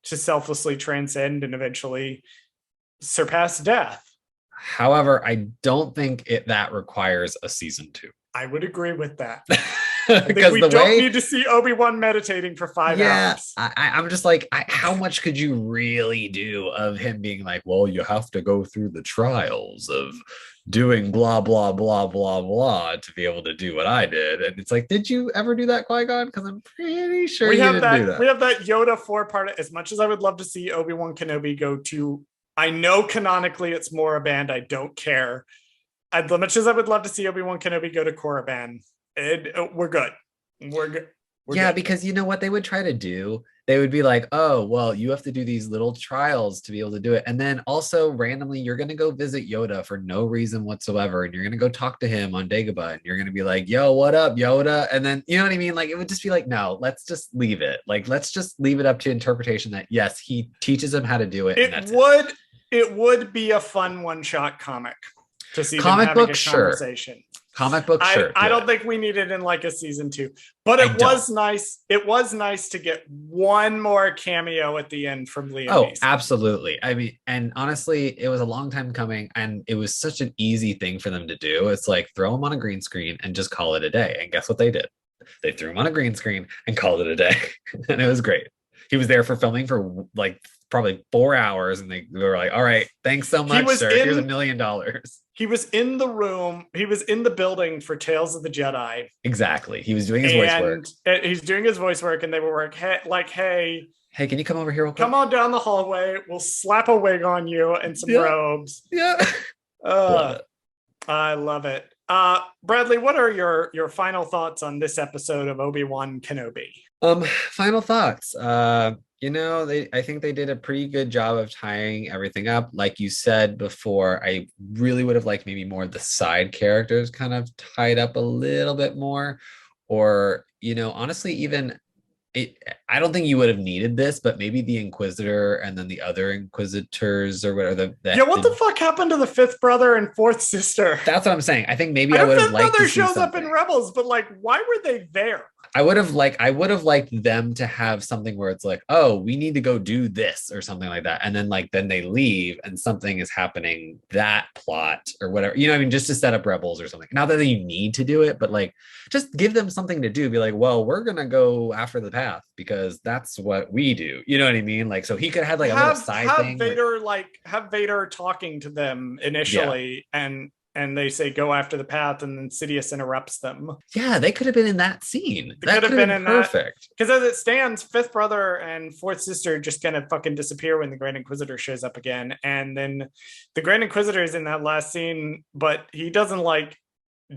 to selflessly transcend and eventually surpass death. However, I don't think that requires a season 2. I would agree with that. Because we don't need to see Obi-Wan meditating for 5 hours. I'm just like, how much could you really do of him being like, well, you have to go through the trials of doing blah, blah, blah, blah, blah to be able to do what I did. And it's like, did you ever do that, Qui-Gon? Because I'm pretty sure you didn't do that. We have that Yoda 4-part. As much as I would love to see Obi-Wan Kenobi go to, I know canonically it's Moraband. I don't care. As much as I would love to see Obi-Wan Kenobi go to Korriban, we're good. We're Yeah, good. because you know what they would try to do? They would be like, oh, well, you have to do these little trials to be able to do it. And then also randomly, you're going to go visit Yoda for no reason whatsoever. And you're going to go talk to him on Dagobah. And you're going to be like, yo, what up, Yoda? And then, you know what I mean? Like, it would just be like, no, let's just leave it. Like, let's just leave it up to interpretation that, yes, he teaches him how to do it. And It that's it. would it would be a fun one-shot comic to see them Comic having book, a sure. conversation. Comic book, sure. I Do don't it. think we need it in like a season 2, but I it don't. was nice. It was nice to get one more cameo at the end from Liam Oh, Neeson. absolutely. I mean, and honestly, it was a long time coming and it was such an easy thing for them to do. It's like throw him on a green screen and just call it a day. And guess what they did? They threw him on a green screen and called it a day. And it was great. He was there for filming for like probably 4 hours and they were like, all right, thanks so He much, was sir. Here's in $1 million. he was in the room. He was in the building for Tales of the Jedi, Exactly. He was doing his voice and work. he's doing his voice work, and they were like, hey, Hey, can you come over here real quick? come on down the hallway. We'll slap a wig on you and some Yeah. robes. Yeah. Love Uh, it. I love it. Bradley, what are your final thoughts on this episode of Obi-Wan Kenobi? Final thoughts. I think they did a pretty good job of tying everything up. Like you said before, I really would have liked maybe more of the side characters kind of tied up a little bit more. Or, honestly, even I don't think you would have needed this, but maybe the Inquisitor and then the other Inquisitors or whatever Yeah, what the fuck happened to the fifth brother and fourth sister? that's what I'm saying. I think maybe I I know would have fifth liked brother to see shows up in something. Rebels, but like, why were they there? I would have liked them to have something where it's like, oh, we need to go do this or something like that. And then they leave and something is happening, that plot or whatever. You know what I mean? Just to set up Rebels or something. Not that you need to do it, but like just give them something to do. Be like, well, we're gonna go after the path because that's what we do. You know what I mean? Like, so he could have like a little side thing. Have Vader talking to them initially, and they say go after the path, and then Sidious interrupts them. Yeah, they could have been in that scene. They That could have been in perfect. Because as it stands, fifth brother and fourth sister just kind of fucking disappear when the Grand Inquisitor shows up again, and then the Grand Inquisitor is in that last scene, but he doesn't like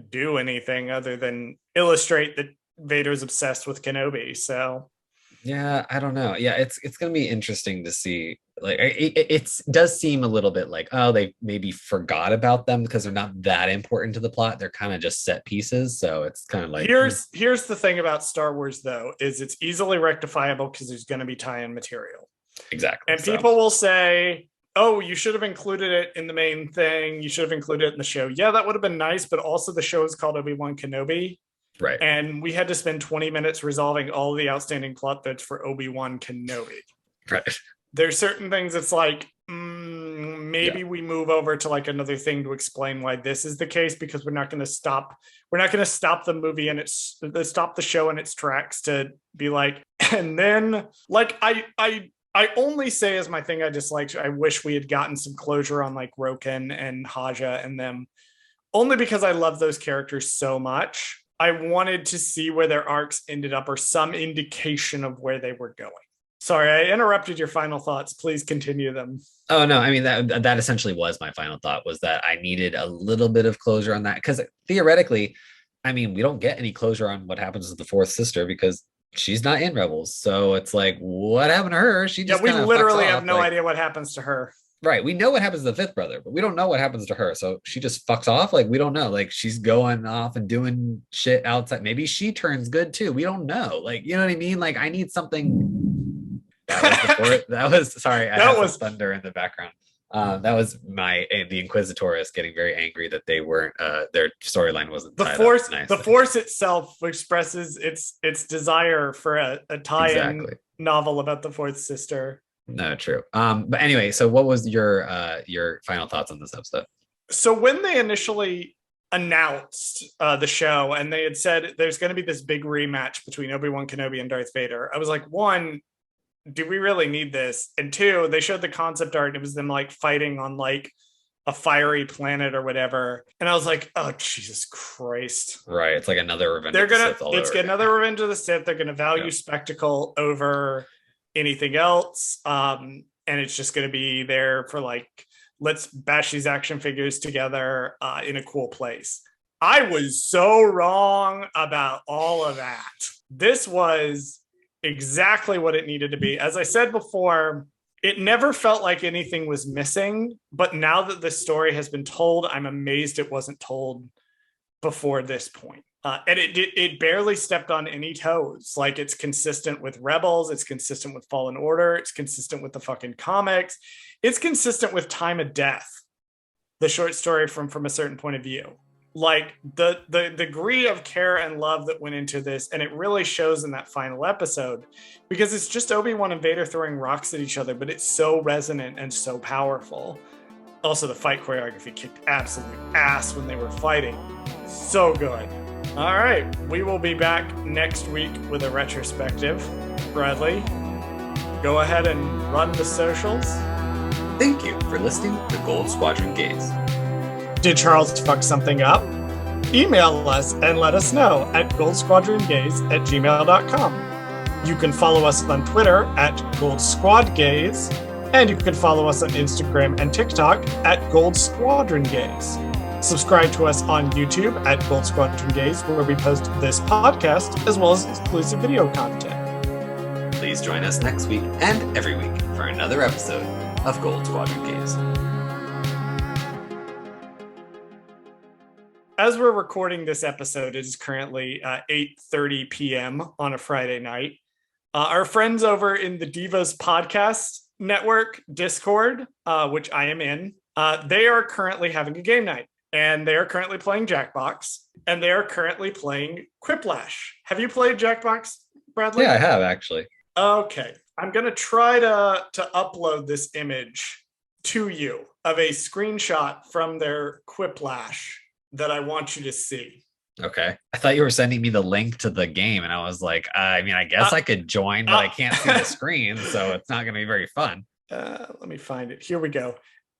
do anything other than illustrate that Vader's obsessed with Kenobi. So Yeah, I don't know. Yeah, it's gonna be interesting to see. Like, it does seem a little bit like, oh, they maybe forgot about them because they're not that important to the plot. They're kind of just set pieces. So it's kind of like here's the thing about Star Wars though, is it's easily rectifiable because there's going to be tie-in material. Exactly. And people will say, oh, you should have included it in the main thing. You should have included it in the show. Yeah, that would have been nice, but also the show is called Obi-Wan Kenobi. Right. And we had to spend 20 minutes resolving all the outstanding plot threads for Obi-Wan Kenobi. Right. There's certain things it's like, maybe we move over to like another thing to explain why this is the case, because we're not going to stop the movie and stop the show in its tracks to be like, and then like I only say as my thing I disliked, I wish we had gotten some closure on like Roken and Haja and them, only because I love those characters so much. I wanted to see where their arcs ended up or some indication of where they were going. Sorry, I interrupted your final thoughts. Please continue them. Oh no, I mean that essentially was my final thought, was that I needed a little bit of closure on that, because theoretically, I mean, we don't get any closure on what happens with the fourth sister because she's not in Rebels. So it's like, what happened to her? She just we literally have off. no idea what happens to her. Right. We know what happens to the fifth brother, but we don't know what happens to her. So she just fucks off. Like, we don't know. Like, she's going off and doing shit outside. Maybe she turns good too. We don't know. Like, you know what I mean? Like, I need something. That was sorry. I had some thunder in the background. That was the Inquisitorius getting very angry that they weren't. Their storyline wasn't. The Force itself expresses its desire for a tie-in novel about the fourth sister. No, true. But anyway, so what was your final thoughts on this episode? So when they initially announced the show and they had said there's going to be this big rematch between Obi-Wan Kenobi and Darth Vader, I was like, one, do we really need this? And two, they showed the concept art and it was them like fighting on like a fiery planet or whatever, and I was like, oh Jesus Christ. Right, it's like another Revenge of the Sith. It's another Revenge of the Sith. They're gonna value spectacle over anything else, and it's just going to be there for like, let's bash these action figures together in a cool place. I was so wrong about all of that. This was exactly what it needed to be. As I said before, it never felt like anything was missing, but now that this story has been told, I'm amazed it wasn't told before this point. And it barely stepped on any toes. Like, it's consistent with Rebels, it's consistent with Fallen Order, it's consistent with the fucking comics, it's consistent with Time of Death, the short story from a certain point of view. Like, the degree of care and love that went into this, and it really shows in that final episode, because it's just Obi-Wan and Vader throwing rocks at each other, but it's so resonant and so powerful. Also, the fight choreography kicked absolute ass when they were fighting. So good. All right, we will be back next week with a retrospective. Bradley, go ahead and run the socials. Thank you for listening to Gold Squadron Gaze. Did Charles fuck something up? Email us and let us know at goldsquadrongaze@gmail.com. You can follow us on Twitter at goldsquadgaze, and you can follow us on Instagram and TikTok at goldsquadrongaze. Subscribe to us on YouTube at Gold Squadron Gaze, where we post this podcast as well as exclusive video content. Please join us next week and every week for another episode of Gold Squadron Gaze. As we're recording this episode, it is currently 8:30 p.m. on a Friday night. Our friends over in the Divas Podcast Network Discord, which I am in, they are currently having a game night, and they are currently playing Jackbox, and they are currently playing Quiplash. Have you played Jackbox, Bradley? Yeah, I have, actually. Okay. I'm going to try to upload this image to you of a screenshot from their Quiplash that I want you to see. Okay. I thought you were sending me the link to the game, and I was like, I mean, I guess I could join, but I can't see the screen, so it's not going to be very fun. Let me find it. Here we go.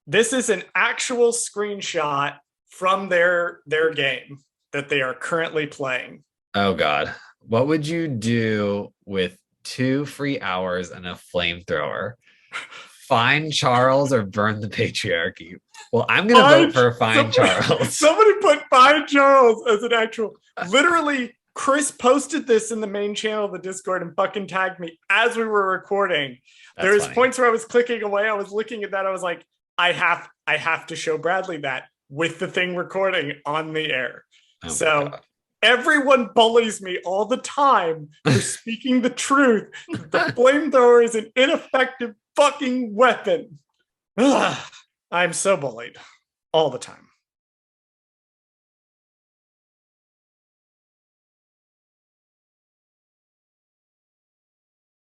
This is an actual screenshot from their game that they are currently playing. Oh, God. What would you do with 2 free hours and a flamethrower? Find Charles or burn the patriarchy? Well, I'm going to vote for Find Charles. Somebody put Find Charles as an actual. Literally, Chris posted this in the main channel of the Discord and fucking tagged me as we were recording. There's points where I was clicking away. I was looking at that. I was like, I have to show Bradley that with the thing recording on the air. Oh, so everyone bullies me all the time for speaking the truth. The flamethrower is an ineffective fucking weapon. I'm so bullied all the time.